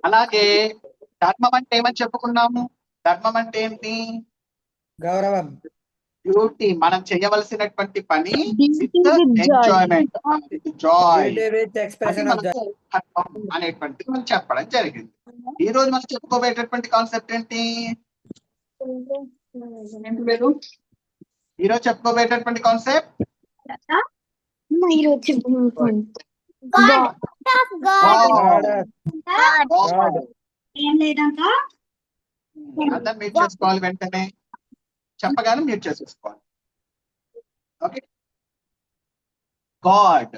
అలాగే ధర్మం అంటే ఏమని చెప్పుకున్నాము? ధర్మం అంటే ఏంటి? గౌరవం. డ్యూటీ, మనం చేయవలసినటువంటి పని Duty with with joy. Enjoyment, with Joy. Duty with అది expression of joy. మనకు ధర్మం అనేటువంటిది మనం చెప్పడం జరిగింది. ఈ రోజు మనం చెప్పుకోబోయేటటువంటి కాన్సెప్ట్ ఏంటి? ఈ రోజు చెప్పుకోబోయేటటువంటి కాన్సెప్ట్ God. ఏం లేదంట. అందరం మ్యూట్ చేసుకోవాలి, వెంటనే చెప్పగానే మ్యూట్ చేసేసుకోవాలి. Okay, God.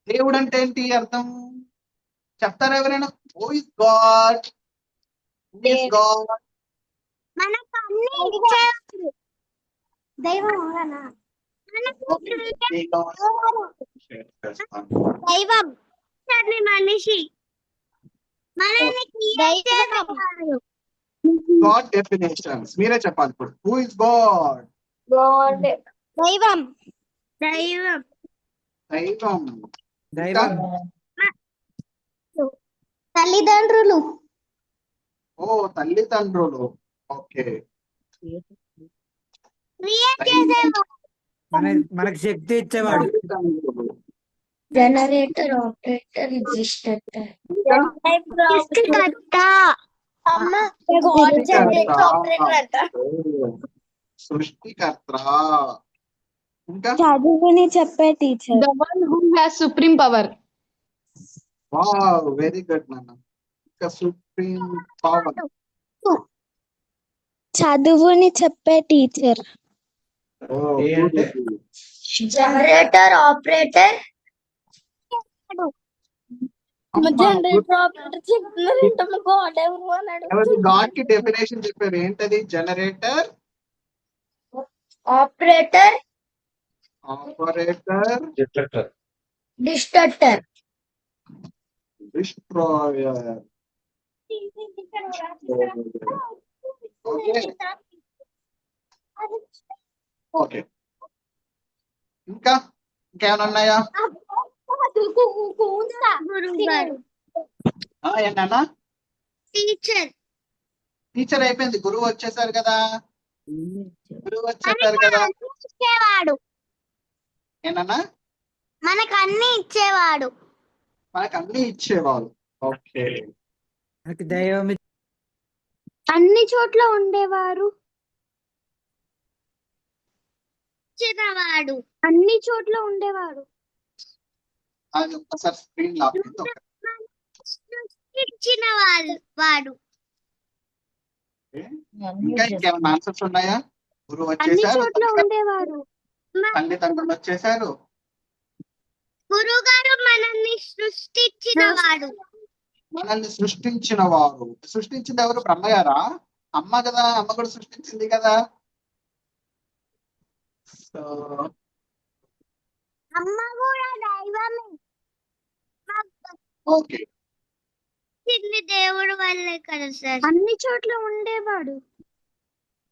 దేవుడు అంటే ఏంటి అర్థం చెప్తారా ఎవరైనా? Who is God? Who is God? మనకు అన్ని ఇచ్చేవాడు దైవం. దైవం మనిషి మనల్ని గాడ్ డెఫినేషన్స్ మీరే చెప్పాలి ఇప్పుడు. Who is God? దైవం. దైవం దైవం. దైవం. తల్లిదండ్రులు. ఓ, తల్లిదండ్రులు. ఓకే, మనకి శక్తి ఇచ్చేవాడు. తల్లిదండ్రులు. Generator, operator, register. సృష్టికర్త. ఇంకా చదువుని చెప్పే teacher. The one who has supreme power. Wow, very good నాన్న. ఇంకా సుప్రీం పవర్. చదువుని చెప్పే టీచర్. Generator, operator. గాడ్ కి డెఫినేషన్ చెప్పారు. ఏంటది? Generator, operator, operator, destructor. Destroyer. Okay, ఇంకా ఇంకేమైనా ఉన్నాయా? ఏంటన్నా? టీచర్. టీచర్ అయిపోయింది, గురువు వచ్చేసారు కదా. గురువు వచ్చేసారు కదా. ఇచ్చేవాడు. ఏంటన్నా? మనకు అన్ని ఇచ్చేవాడు. మనకు అన్ని ఇచ్చేవాళ్ళు. ఓకే, మనకి దైవం అన్ని చోట్ల ఉండేవారు. ఇచ్చేవాడు. అన్ని చోట్ల ఉండేవాడు. అది ఒక్కసారి స్క్రీన్ లాక్ ఇచ్చిన వాడు. ఇంకా ఇంకేమైనా ఆన్సర్స్ ఉన్నాయా? గురువు అన్ని వచ్చేసారు, చోట్ల ఉండేవారు. తల్లిదండ్రులు వచ్చేసారు. గురువు గారు మనల్ని సృష్టించిన వాడు. మనల్ని సృష్టించిన వారు. సృష్టించింది ఎవరు? బ్రహ్మగారా? అమ్మ కదా, అమ్మ కూడా సృష్టించింది కదా. సో అమ్మ కూడా దైవమే. ఓకే, దేవుడు వల్లే కదా సార్. అన్ని చోట్ల ఉండేవాడు.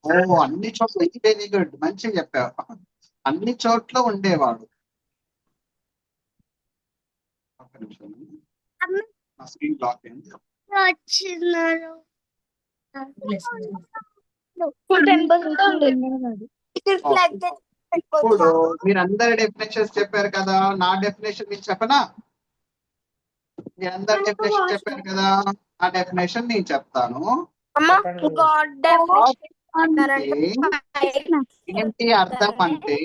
ఓ, అన్ని చోట్ల. వెరీ గుడ్, మంచిగా చెప్పావు. అన్ని చోట్ల ఉండేవాడు. ఒక్క నిమిషం, నా స్క్రీన్ లాక్ అయింది. వచ్చినారు. ఇప్పుడు మీరందరి డెఫినేషన్స్ చెప్పారు కదా, నా డెఫినేషన్ మీకు చెప్పనా? మీరందరి డెఫినేషన్ చెప్పారు కదా, ఆ డెఫినేషన్ నేను చెప్తాను. ఏంటి అర్థం అంటే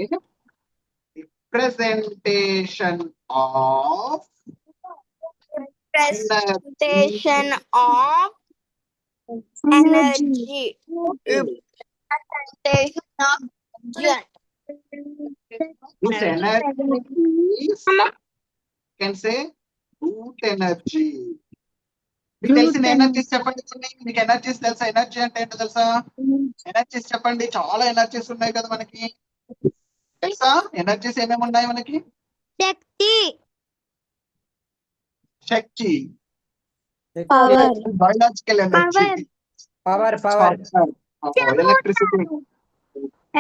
representation of energy. This energy is, can say, root energy. మీకు తెలిసిన ఎనర్జీస్ చెప్పండి. మీకు ఎనర్జీస్ తెలుసా? ఎనర్జీ అంటే ఏంటో తెలుసా? ఎనర్జీస్ చెప్పండి. చాలా ఎనర్జీస్ ఉన్నాయి కదా మనకి, తెలుసా? ఎనర్జీస్ ఏమేమి ఉన్నాయి మనకి? శక్తి, శక్తి, power, biological energy, power. Electricity,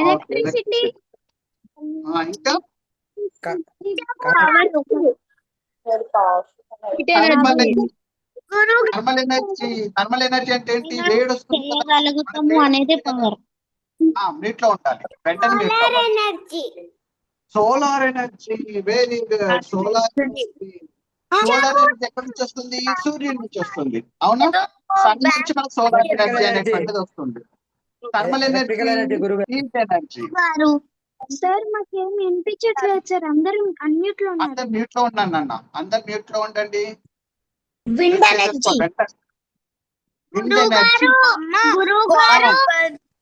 electricity, ఇంకా థర్మల్ గురువు థర్మల్ ఎనర్జీ అంటే ఏంటి? వేడి వస్తుంది కదా, చేయగలుగుతాము అనేది పవర్. మీట్లో ఉండాలి, వెంటనే మీట్లో energy. Solar energy. Very good. Solar energy. Solar energy ఎక్కడి నుంచి వస్తుంది? సూర్యుడి నుంచి వస్తుంది, అవునా? సన్ నుంచి మనకు సోలార్ ఎనర్జీ అనేటువంటిది వస్తుంది. Thermal energy, heat energy. Sir మాకేం వినిపించట్లేదు సార్, అందరూ అన్నిట్లో ఉన్నారు. అందరు మ్యూట్ లో ఉన్నాను అన్న, అందరు మ్యూట్ లో ఉండండి. Wind energy. Wind energy. గురువు గారు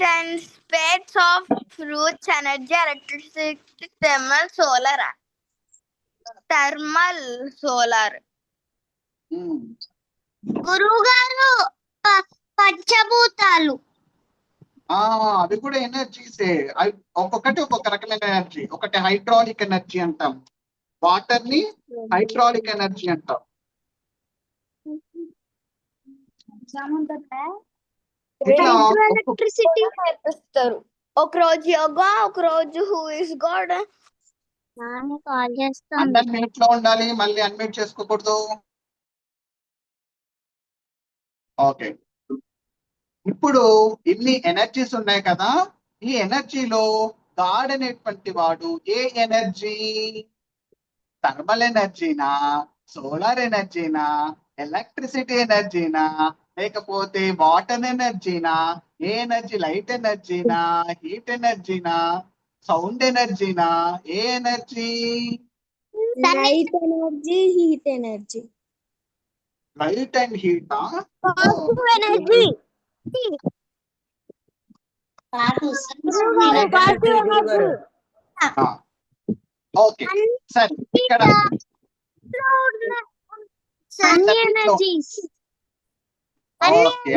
10 space of fruits energy, electricity, thermal, solar. Thermal, solar. గురువు గారు పంచభూతాలు. అవి కూడా ఎనర్జీసే. అవి ఒక్కొక్కటి ఒక్కొక్క రకమైన ఎనర్జీ. ఒకటి హైడ్రాలిక్ ఎనర్జీ అంటాం, వాటర్ ని హైడ్రాలిక్ ఎనర్జీ అంటాం. ఎలక్ట్రిసిటీ నేర్పిస్తారు. ఒక రోజు యోగా, ఒక రోజు హూ ఇస్ గాడ్. కాల్ చేస్తాను. అందరు మ్యూట్ లో ఉండాలి, మళ్ళీ అన్మ్యూట్ చేసుకోకూడదు. ఓకే, ఇప్పుడు ఇన్ని ఎనర్జీస్ ఉన్నాయి కదా, ఈ ఎనర్జీలో గాడ్ అనేటువంటి వాడు ఏ ఎనర్జీ? థర్మల్ ఎనర్జీనా, సోలార్ ఎనర్జీనా, ఎలక్ట్రిసిటీ ఎనర్జీనా, లేకపోతే వాటర్ ఎనర్జీనా? ఏ ఎనర్జీ? లైట్ ఎనర్జీనా, హీట్ ఎనర్జీనా, సౌండ్ ఎనర్జీనా? ఏ energy? Light energy, heat energy. Light and హీటా? Positive energy. ఓకే, సరే. ఇక్కడ అన్ని ఎనర్జీస్. ఓకే,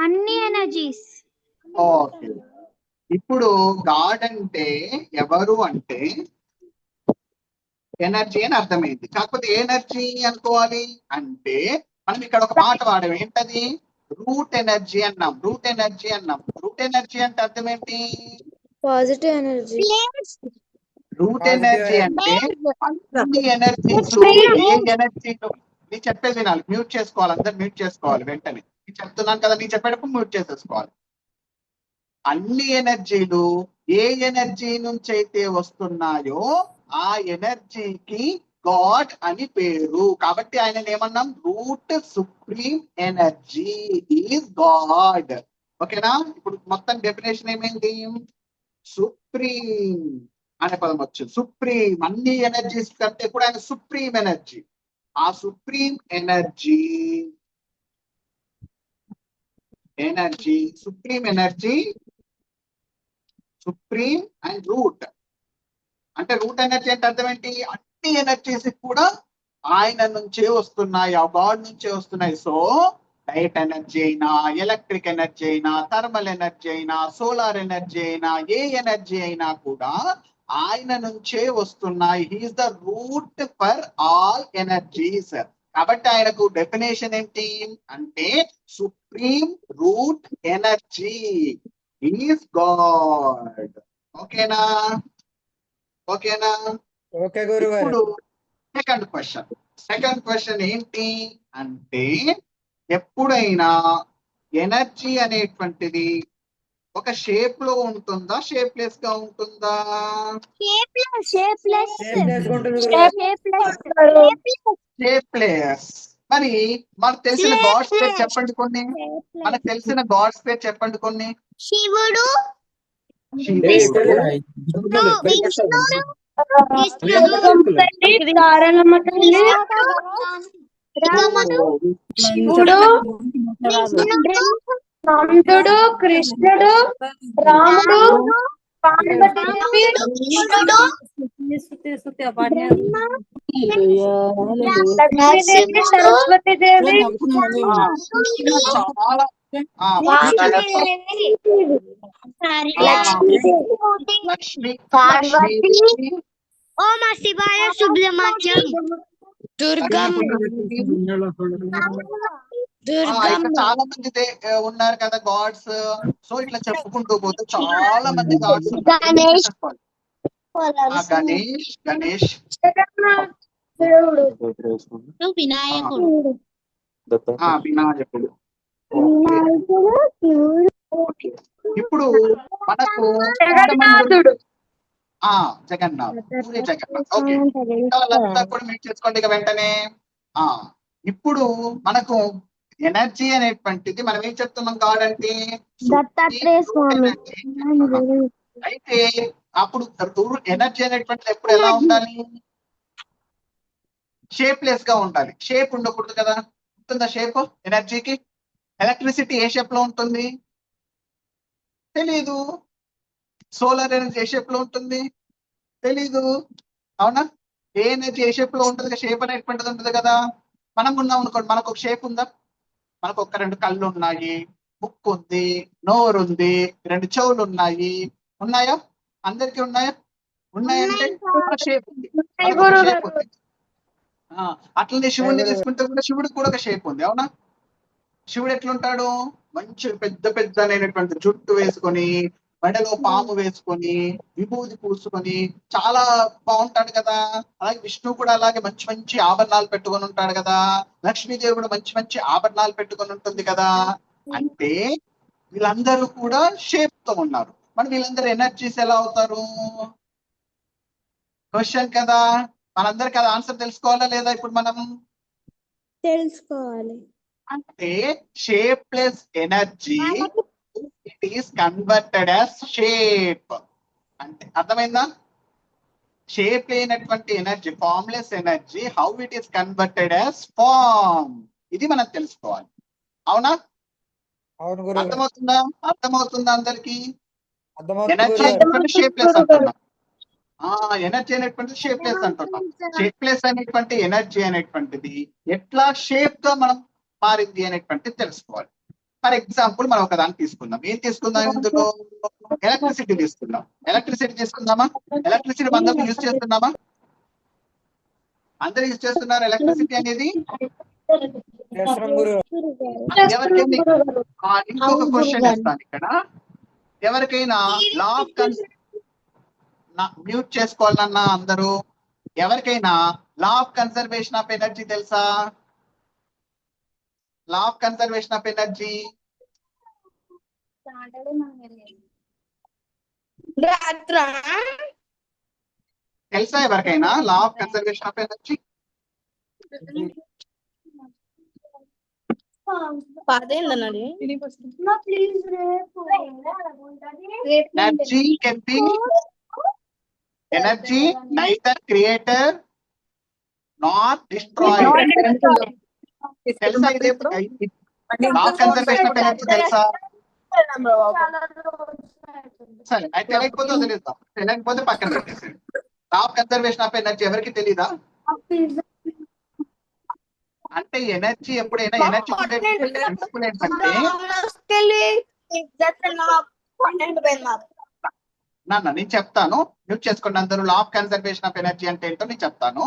అన్ని ఎనర్జీస్. ఓకే. ఇప్పుడు గాడ్ అంటే ఎవరు అంటే ఎనర్జీ అని అర్థమైంది. కాకపోతే ఏ ఎనర్జీ అనుకోవాలి అంటే మనం ఇక్కడ ఒక మాట వాడాం, ఏంటది? రూట్ ఎనర్జీ అన్నాం. రూట్ ఎనర్జీ అన్నాం. రూట్ ఎనర్జీ అంటే అర్థం ఏంటి? Positive energy. రూట్ ఎనర్జీ అంటే అన్ని ఎనర్జీస్, ఏ ఎనర్జీలో నీ చెప్పేది వినాలి, మ్యూట్ చేసుకోవాలి, అందరు మ్యూట్ చేసుకోవాలి వెంటనే. నేను చెప్తున్నాను కదా, నీ చెప్పేటప్పుడు మ్యూట్ చేసేసుకోవాలి. అన్ని ఎనర్జీలు ఏ ఎనర్జీ నుంచి అయితే వస్తున్నాయో ఆ ఎనర్జీకి గాడ్ అని పేరు. కాబట్టి ఆయన ఏమన్నాం? Root supreme energy is God. ఓకేనా? ఇప్పుడు మొత్తం డెఫినేషన్ ఏమైంది? సుప్రీం అనే పదం వచ్చింది. సుప్రీం, అన్ని ఎనర్జీస్ కంటే కూడా ఆయన సుప్రీం ఎనర్జీ. ఆ supreme energy supreme energy, supreme and root. అంటే రూట్ ఎనర్జీ అంటే అర్థం ఏంటి? అన్ని ఎనర్జీస్ కూడా ఆయన నుంచే వస్తున్నాయి, ఆ గాడ్ నుంచే వస్తున్నాయి. సో లైట్ ఎనర్జీ అయినా, ఎలక్ట్రిక్ ఎనర్జీ అయినా, థర్మల్ ఎనర్జీ అయినా, సోలార్ ఎనర్జీ అయినా, ఏ ఎనర్జీ అయినా కూడా ఆయన నుంచే వస్తున్నాయి. He's the root for all energies. కాబట్టి ఆయనకు డెఫినేషన్ ఏంటి అంటే supreme root energy is God. ఓకేనా? ఓకేనా? ఓకే గురుగారు. ఇప్పుడు సెకండ్ క్వశ్చన్ ఏంటి అంటే ఎప్పుడైనా ఎనర్జీ అనేటువంటిది ఒక షేప్ లో ఉంటుందా, షేప్లెస్ గా ఉంటుందా? షేప్లెస్. మరి మనకు తెలిసిన గాడ్స్ పేరు చెప్పండి కొన్ని. మనకు తెలిసిన గాడ్స్ పేరు చెప్పండి కొన్ని. శివుడు, శివుడు, నందుడు, కృష్ణుడు, రాముడు, పార్వతీదేవి, లక్ష్మీదేవి, సరస్వతీదేవి, లక్ష్మి, ఓం శివాయ, సుబ్రహ్మణ్యం, ఇక్కడ చాలా మంది ఉన్నారు కదా గాడ్స్. సో ఇట్లా చెప్పుకుంటూ పోతే చాలా మంది గాడ్స్ ఉన్నారు. గణేష్ వినాయకుడు వినాయకుడు. ఓకే. ఇప్పుడు మనకు జగన్నాథుడు. జగన్నాథ్, పూరి జగన్నాథ్. ఓకే, వాళ్ళంతా కూడా మీరు చేసుకోండి ఇక వెంటనే. ఇప్పుడు మనకు ఎనర్జీ అనేటువంటిది మనం ఏం చెప్తున్నాం గాడ్ అంటే దత్తాత్రేయ స్వామి. అయితే అప్పుడు ఎనర్జీ అనేటువంటిది ఎప్పుడు ఎలా ఉండాలి? షేప్లెస్ గా ఉండాలి. షేప్ ఉండకూడదు కదా. ఉంటుందా షేప్ ఎనర్జీకి? ఎలక్ట్రిసిటీ ఏ షేప్ లో ఉంటుంది? తెలీదు. సోలార్ ఎనర్జీ ఏ షేప్ లో ఉంటుంది? తెలీదు. అవునా? ఏ ఎనర్జీ ఏ షేప్ లో ఉంటుంది? షేప్ అనేటువంటిది ఉంటుంది కదా. మనం ఉన్నాం అనుకోండి, మనకు ఒక షేప్ ఉందా? మనకు ఒక 2 కళ్ళు ఉన్నాయి, ముక్కు ఉంది, నోరు ఉంది, 2 చెవులు ఉన్నాయి. ఉన్నాయా? అందరికీ ఉన్నాయా? ఉన్నాయంటే షేప్ ఉంది. మనకు ఒక షేప్ ఉంది. అట్లనే శివుడిని తీసుకుంటే కూడా శివుడికి కూడా ఒక షేప్ ఉంది. అవునా? శివుడు ఎట్లుంటాడు? మంచి పెద్ద పెద్దనైనటువంటి జుట్టు వేసుకొని, మెడలో పాము వేసుకొని, విభూతి పూసుకొని చాలా బాగుంటాడు కదా. అలాగే విష్ణువు కూడా అలాగే మంచి మంచి ఆభరణాలు పెట్టుకొని ఉంటాడు కదా. లక్ష్మీదేవి కూడా మంచి మంచి ఆభరణాలు పెట్టుకొని ఉంటుంది కదా. అంటే వీళ్ళందరూ కూడా షేప్ తో ఉన్నారు. మరి వీళ్ళందరూ ఎనర్జీస్ ఎలా అవుతారు? క్వశ్చన్ కదా. మనందరికి అది ఆన్సర్ తెలుసుకోవాలా లేదా? ఇప్పుడు మనం తెలుసుకోవాలి. అంటే shapeless energy it is converted as shape. అంటే అర్థమైందా? షేప్ లేనటువంటి energy, formless energy, how it is converted as form, ఇది మనం తెలుసుకోవాలి. అవునా? అవును గురువు. అర్థమవుతుందా? అర్థమవుతుందా అందరికి? అర్థమవుతుంది ఎనర్జీ గురువు. అనేటువంటి షేప్లెస్ అంటున్నాం. ఎనర్జీ అనేటువంటి షేప్లెస్ అంటున్నాం. షేప్లెస్ అనేటువంటి ఎనర్జీ అనేటువంటిది ఎట్లా షేప్ తో మనం మారింది అనేటువంటిది తెలుసుకోవాలి. ఫర్ ఎగ్జాంపుల్ మనం ఒక దాన్ని తీసుకుందాం. ఏం తీసుకుందాం? ఇందులో ఎలక్ట్రిసిటీ తీసుకుందాం. ఎలక్ట్రిసిటీ తీసుకుందామా? ఎలక్ట్రిసిటీ అందరూ యూజ్ చేస్తున్నామా? అందరూ యూజ్ చేస్తున్నారు ఎలక్ట్రిసిటీ అనేది. చేస్తున్నాం గురువు. ఎవరికైనా ఇంకొక క్వశ్చన్ ఇస్తాను ఇక్కడ. ఎవరికైనా లా ఆఫ్ మ్యూట్ చేసుకోవాలన్నా అందరూ, ఎవరికైనా law of conservation of energy తెలుసా? Law of conservation of energy తెలుసా ఎవరికైనా? Law of conservation of energy energy can be energy neither creator not destroyed. తెలుసా ఇది? Law of conservation of energy తెలుసా? సరే, అయితే తెలియకపోతే వదిలేద్దాం. తెలియకపోతే పక్కన పెట్టేసేయండి. Law of conservation of energy ఎవరికి తెలీదా? అంటే ఎనర్జీ ఎప్పుడైనా ఎనర్జీ ప్రిన్సిపల్ ఏంటంటే, నేను చెప్తాను, మ్యూట్ చేసుకోండి అందరూ. Law of conservation of energy అంటే ఏంటో నేను చెప్తాను.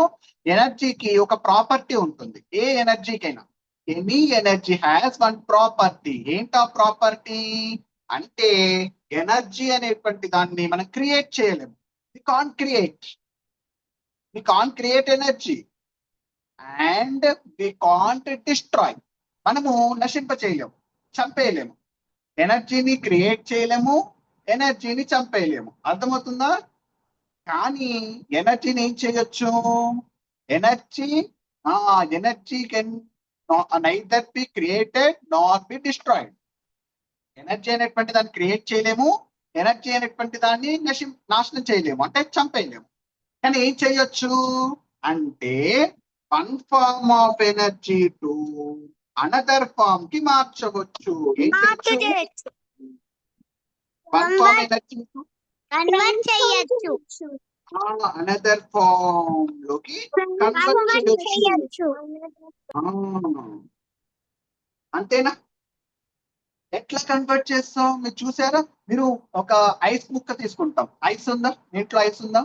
ఎనర్జీకి ఒక ప్రాపర్టీ ఉంటుంది. ఏ ఎనర్జీకైనా, any energy has one property. ఏంటా ప్రాపర్టీ అంటే, ఎనర్జీ అనేటువంటి దాన్ని మనం క్రియేట్ చేయలేము. We can't create energy and we can't destroy. మనము నశింప చేయలేము, చంపేయలేము. ఎనర్జీని క్రియేట్ చేయలేము, ఎనర్జీని చంపేయలేము. అర్థమవుతుందా? కానీ ఎనర్జీని ఏం చేయొచ్చు? Energy can neither be created not be destroyed. Energy అనేటువంటి దాన్ని క్రియేట్ చేయలేము, ఎనర్జీ అనేటువంటి దాన్ని నాశనం చేయలేము, అంటే చంపేయలేము. కానీ ఏం చేయొచ్చు అంటే, one form of energy to another form కి మార్చవచ్చు. ఏం చేయొచ్చు? One form energy to another form లోకి కన్వర్ట్ చేయొచ్చు. అంతేనా? ఎట్లా కన్వర్ట్ చేస్తాం? మీరు చూసారా? మీరు ఒక ఐస్ ముక్క తీసుకుంటాం. ఐస్ ఉందా ఇంట్లో? ఐస్ ఉందా?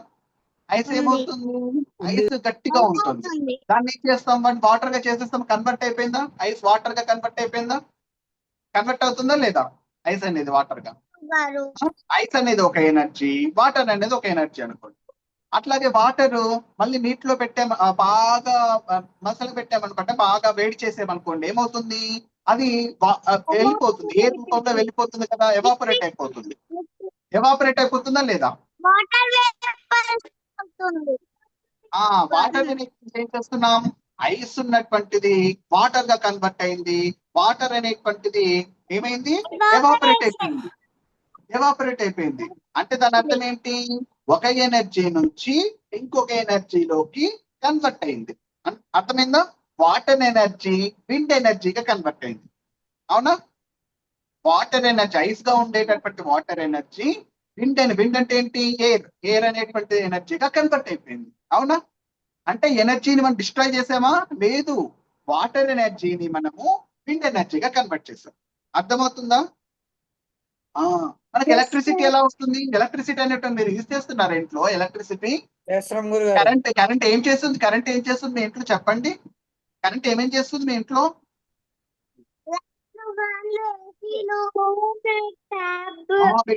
ఐస్ ఏమవుతుంది? ఐస్ గట్టిగా ఉంటుంది. దాన్ని ఏం చేస్తాం? వాటర్ గా చేసేస్తాం. కన్వర్ట్ అయిపోయిందా? ఐస్ వాటర్ గా కన్వర్ట్ అయిపోయిందా? కన్వర్ట్ అవుతుందా లేదా? ఐస్ అనేది వాటర్ గా. ఐస్ అనేది ఒక ఎనర్జీ, వాటర్ అనేది ఒక ఎనర్జీ అనుకోండి. అట్లాగే వాటర్ మళ్ళీ నీటిలో పెట్టాము, బాగా మసలు పెట్టామనుకుంటే, బాగా వేడి చేసామనుకోండి, ఏమవుతుంది? అది వెళ్ళిపోతుంది. ఏ రూపంలో వెళ్ళిపోతుంది కదా? ఎవాపరేట్ అయిపోతుంది. ఎవాపరేట్ అయిపోతుందా లేదా? వాటర్ వేపర్ అవుతుంది. వాటర్ ఏం చేస్తున్నాం? ఐస్ ఉన్నటువంటిది వాటర్ గా కన్వర్ట్ అయింది. వాటర్ అనేటువంటిది ఏమైంది? ఎవాపరేట్ అయిపోయింది. ఎవాపరేట్ అయిపోయింది అంటే దాని అర్థం ఏంటి? ఒక ఎనర్జీ నుంచి ఇంకొక ఎనర్జీలోకి కన్వర్ట్ అయింది. అర్థమైందా? వాటర్ ఎనర్జీ విండ్ ఎనర్జీగా కన్వర్ట్ అయింది. అవునా? వాటర్ ఎనర్జీ, ఐస్ గా ఉండేటటువంటి వాటర్ ఎనర్జీ విండ్ అంటే ఏంటి? ఎయిర్ అనేటువంటి ఎనర్జీగా కన్వర్ట్ అయిపోయింది. అవునా? అంటే ఎనర్జీని మనం డిస్ట్రాయ్ చేసామా? లేదు. వాటర్ ఎనర్జీని మనము విండ్ ఎనర్జీగా కన్వర్ట్ చేసాం. అర్థమవుతుందా? మనకి ఎలక్ట్రిసిటీ ఎలా వస్తుంది? ఎలక్ట్రిసిటీ అనేటువంటి మీరు యూజ్ చేస్తున్నారా ఇంట్లో? ఎలక్ట్రిసిటీ, కరెంట్ ఏం చేస్తుంది? కరెంట్ ఏం చేస్తుంది మీ ఇంట్లో? చెప్పండి. కరెంట్ ఏమేం చేస్తుంది మీ ఇంట్లో?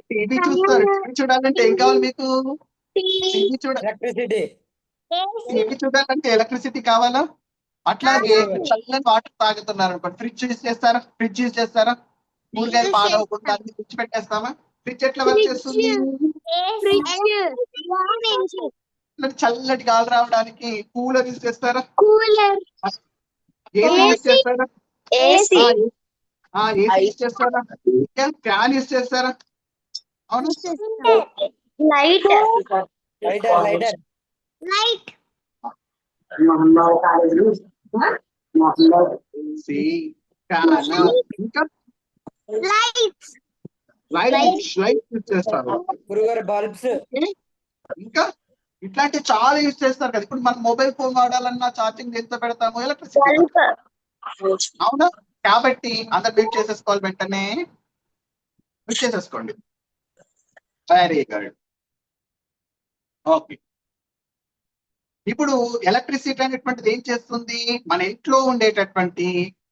టీవీ చూస్తారు. టీవీ చూడాలంటే ఏం కావాలి మీకు? టీవీ చూడాలంటే ఎలక్ట్రిసిటీ కావాలా? అట్లాగే చల్లని వాటర్ తాగుతున్నారు అనుకోండి, ఫ్రిడ్జ్ యూజ్ చేస్తారా? ఫ్రిడ్జ్ యూజ్ చేస్తారా? కూరగాయలు పాడవకుండా అన్ని ఫ్రిడ్జ్ పెట్టేస్తామా? ఫ్రిడ్జ్ ఎట్లా వర్క్ చేస్తుంది? చల్లటి గాలి రావడానికి కూలర్ యూజ్ చేస్తారా? ఏసీ యూజ్ చేస్తారా? ఏసీ యూజ్ చేస్తారా? ఫ్యాన్ యూజ్ చేస్తారా? అవును. లైట్ ఇంకా లైట్స్ యూజ్ చేస్తారు. ఇంకా ఇట్లాంటి చాలా యూజ్ చేస్తారు కదా. ఇప్పుడు మనం మొబైల్ ఫోన్ వాడాలన్నా ఛార్జింగ్ ఎంత పెడతాము? ఎలక్ట్రిసిటీ. అవునా? కాబట్టి అందరు మ్యూట్ చేసేసుకోవాలి. వెంటనే మ్యూట్ చేసేసుకోండి. Very good. ఓకే. ఇప్పుడు ఎలక్ట్రిసిటీ అనేటువంటిది ఏం చేస్తుంది? మన ఇంట్లో ఉండేటటువంటి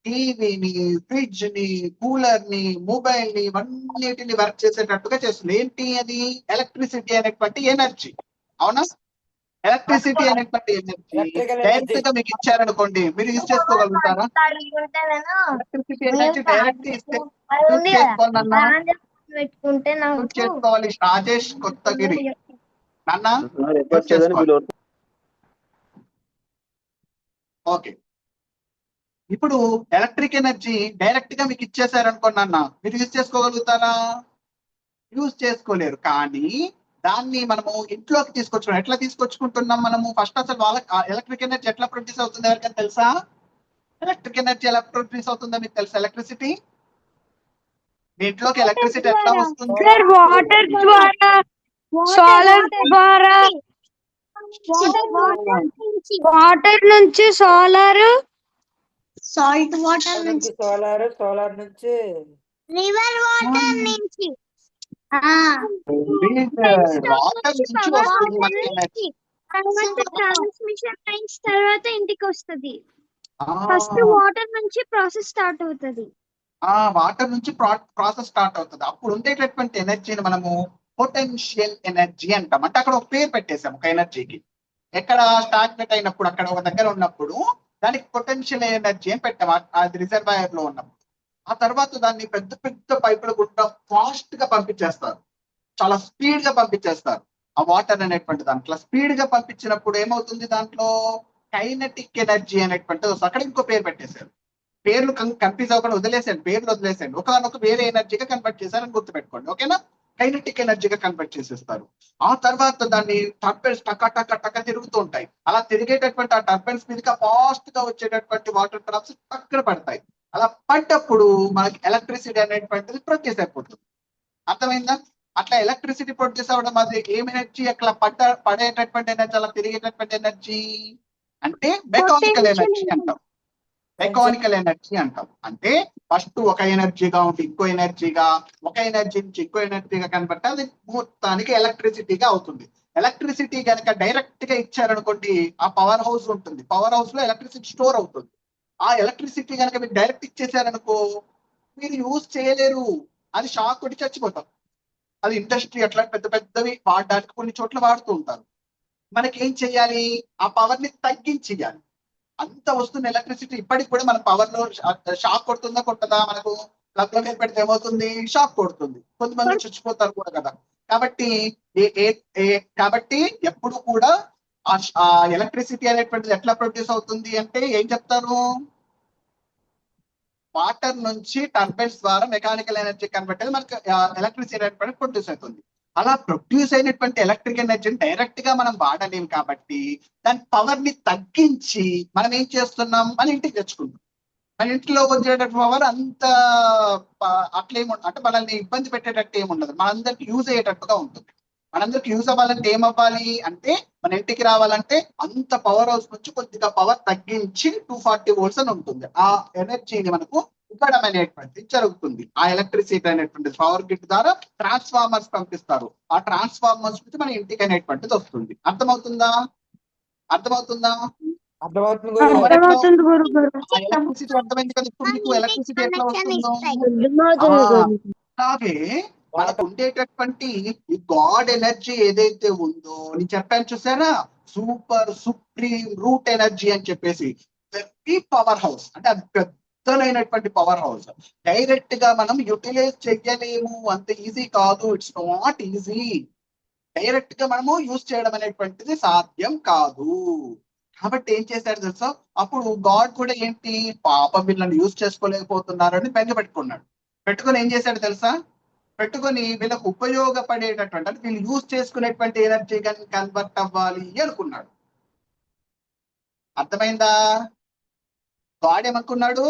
టీవీని, ఫ్రిడ్జ్ ని, కూలర్ ని, మొబైల్ ని, ఇవన్నిటిని వర్క్ చేసేటట్టుగా చేస్తుంది. ఏంటి అది? ఎలక్ట్రిసిటీ అనేటువంటి ఎనర్జీ. అవునా? ఎలక్ట్రిసిటీ అనేటువంటి ఎనర్జీ డైరెక్ట్ గా మీకు ఇచ్చారనుకోండి, మీరు యూజ్ చేసుకోగలుగుతారా? ఎలక్ట్రిసిటీ ఎనర్జీ డైరెక్ట్ ఇస్తే చేసుకోవాలి. రాజేష్ కొత్తగిరి నాన్న. ఓకే. ఇప్పుడు ఎలక్ట్రిక్ ఎనర్జీ డైరెక్ట్ గా మీకు ఇచ్చేసారనుకోండి అన్న, మీరు యూజ్ చేసుకోగలుగుతారా? యూజ్ చేసుకోలేరు. కానీ దాన్ని మనము ఇంట్లోకి తీసుకొచ్చుకున్నాం. ఎట్లా తీసుకొచ్చుకుంటున్నాం మనము? ఫస్ట్ అసలు వాళ్ళకి ఎలక్ట్రిక్ ఎనర్జీ ఎట్లా ప్రొడ్యూస్ అవుతుంది ఎవరికైనా తెలుసా? ఎలక్ట్రిక్ ఎనర్జీ ఎలా ప్రొడ్యూస్ అవుతుందో మీకు తెలుసా? ఎలక్ట్రిసిటీ మీ ఇంట్లోకి ఎలక్ట్రిసిటీ ఎట్లా వస్తుంది? వాటర్ ద్వారా, సోలార్ ద్వారా, వాటర్ నుంచి సోలార్, సాల్ట్ వాటర్ నుంచి, సోలార్ నుంచి, రివర్ వాటర్ నుంచి, వాటర్ నుంచి వస్తుంది మనకి ఎనర్జీ. తర్వాత ట్రాన్స్మిషన్ లైన్స్ తర్వాత ఇంటికి వస్తుంది. ఫస్ట్ వాటర్ నుంచి ప్రాసెస్ స్టార్ట్ అవుతుంది. వాటర్ నుంచి ప్రాసెస్ స్టార్ట్ అవుతుంది. అప్పుడు ఉండేటటువంటి ఎనర్జీని మనము పొటెన్షియల్ ఎనర్జీ అంటాం. అంటే అక్కడ ఒక పేరు పెట్టేసాం ఒక ఎనర్జీకి. ఎక్కడ స్టాగ్నేట్ అయినప్పుడు, అక్కడ ఒక దగ్గర ఉన్నప్పుడు దానికి పొటెన్షియల్ ఎనర్జీ అని పెట్టాం. అది రిజర్వాయర్ లో ఉన్నప్పుడు. ఆ తర్వాత దాన్ని పెద్ద పెద్ద పైపుల గుండా ఫాస్ట్ గా పంపించేస్తారు. చాలా స్పీడ్ గా పంపించేస్తారు. ఆ వాటర్ అనేటువంటి దాంట్లో స్పీడ్ గా పంపించినప్పుడు ఏమవుతుంది? దాంట్లో కైనెటిక్ ఎనర్జీ అనేటువంటి అక్కడ ఇంకో పేరు పెట్టేశారు. పేర్లు కన్ఫ్యూజ్ అవ్వకుండా వదిలేసాను. పేర్లు వదిలేసాను. ఒకదానొక వేరే ఎనర్జీగా కన్వర్ట్ చేశారని గుర్తుపెట్టుకోండి. ఓకేనా? కైనెటిక్ ఎనర్జీగా కన్వర్ట్ చేసేస్తారు. ఆ తర్వాత దాన్ని టర్బైన్స్ టక్క తిరుగుతూ ఉంటాయి. అలా తిరిగేటటువంటి ఆ టర్బైన్స్ మీదగా ఫాస్ట్ గా వచ్చేటటువంటి వాటర్ డ్రాప్స్ పక్కన పడతాయి. అలా పడ్డప్పుడు మనకి ఎలక్ట్రిసిటీ అనేటువంటిది ప్రొడ్యూస్ అయిపోతుంది. అర్థమైందా? అట్లా ఎలక్ట్రిసిటీ ప్రొడ్యూస్ అవ్వడం అది ఏం ఎనర్జీ? అట్లా పడేటటువంటి ఎనర్జీ, అలా తిరిగేటటువంటి ఎనర్జీ అంటే మెకానికల్ ఎనర్జీ అంటాం. మెకానికల్ ఎనర్జీ అంటాం. అంటే ఫస్ట్ ఒక ఎనర్జీగా ఉండి ఇంకో ఎనర్జీగా, ఒక ఎనర్జీ నుంచి ఇంకో ఎనర్జీగా కన్వర్ట్ అది మొత్తానికి ఎలక్ట్రిసిటీగా అవుతుంది. ఎలక్ట్రిసిటీ కనుక డైరెక్ట్ గా ఇచ్చారనుకోండి, ఆ పవర్ హౌస్ ఉంటుంది. పవర్ హౌస్ లో ఎలక్ట్రిసిటీ స్టోర్ అవుతుంది. ఆ ఎలక్ట్రిసిటీ కనుక మీరు డైరెక్ట్ ఇచ్చేసారనుకో, మీరు యూజ్ చేయలేరు. అది షాక్ కొట్టి చచ్చిపోతాం. అది ఇండస్ట్రీ అట్లా పెద్ద పెద్దవి వాడడానికి కొన్ని చోట్ల వాడుతూ ఉంటారు. మనకి ఏం చేయాలి? ఆ పవర్ ని తగ్గించేయాలి. అంత వస్తున్న ఎలక్ట్రిసిటీ ఇప్పటికి కూడా మన పవర్ లో షాక్ కొడుతుందా కొట్టదా? మనకు ప్లగ్ లో మీద పెడితే ఏమవుతుంది? షాక్ కొడుతుంది. కొంతమంది చచ్చిపోతారు కూడా కదా. కాబట్టి కాబట్టి ఎప్పుడు కూడా ఆ ఎలక్ట్రిసిటీ అనేటువంటిది ఎట్లా ప్రొడ్యూస్ అవుతుంది అంటే ఏం చెప్తారు? వాటర్ నుంచి టర్బైన్స్ ద్వారా మెకానికల్ ఎనర్జీ కన్వర్ట్ అయ్యి మనకి ఎలక్ట్రిసిటీ అనేటువంటి ప్రొడ్యూస్ అవుతుంది. అలా ప్రొడ్యూస్ అయినటువంటి ఎలక్ట్రిక్ ఎనర్జీని డైరెక్ట్ గా మనం వాడలేము కాబట్టి దాని పవర్ ని తగ్గించి మనం ఏం చేస్తున్నాం? మన ఇంటికి తెచ్చుకుంటాం. మన ఇంట్లో వచ్చేటటువంటి పవర్ అంత అట్లేము అంటే మనల్ని ఇబ్బంది పెట్టేటట్టు ఏమి ఉండదు. మనందరికి యూజ్ అయ్యేటట్టుగా ఉంటుంది. మనందరికి యూజ్ అవ్వాలంటే ఏమవ్వాలి అంటే మన ఇంటికి రావాలంటే అంత పవర్ హౌస్ నుంచి కొద్దిగా పవర్ తగ్గించి 240 volts అని ఉంటుంది. ఆ ఎనర్జీని మనకు ఇవ్వడం అనేటువంటిది జరుగుతుంది. ఆ ఎలక్ట్రిసిటీ అనేటువంటిది పవర్ గ్రిడ్ ద్వారా ట్రాన్స్ఫార్మర్స్ పంపిస్తారు. ఆ ట్రాన్స్ఫార్మర్స్ నుంచి మన ఇంటికి అనేటువంటిది వస్తుంది. అర్థమవుతుందా? అర్థమవుతుంది అర్థమవుతుంది గురుగారు. ఎలక్ట్రిసిటీ అర్థమైంది కదా ఇప్పుడు మీకు? ఎలక్ట్రిసిటీ ఎట్లా వస్తుందో అలాగే మనకు ఉండేటటువంటి ఈ గాడ్ ఎనర్జీ ఏదైతే ఉందో నేను చెప్పాను చూసారా, సూపర్ సుప్రీం రూట్ ఎనర్జీ అని చెప్పేసి వెరీ పవర్ హౌస్. అంటే అది పెద్దనైనటువంటి పవర్ హౌస్. డైరెక్ట్ గా మనం యూటిలైజ్ చెయ్యలేము, అంత ఈజీ కాదు. It's not easy. డైరెక్ట్ గా మనము యూజ్ చేయడం అనేటువంటిది సాధ్యం కాదు. కాబట్టి ఏం చేశాడు తెలుసా? అప్పుడు గాడ్ కూడా ఏంటి, పాపం వీళ్ళని యూజ్ చేసుకోలేకపోతున్నారని బెంగ పెట్టుకున్నాడు. పెట్టుకొని ఏం చేశాడు తెలుసా? పెట్టుకొని వీళ్ళకు ఉపయోగపడేటటువంటి అంటే వీళ్ళు యూజ్ చేసుకునేటువంటి ఎనర్జీ కానీ కన్వర్ట్ అవ్వాలి అనుకున్నాడు. అర్థమైందా? గాడేమనుకున్నాడు?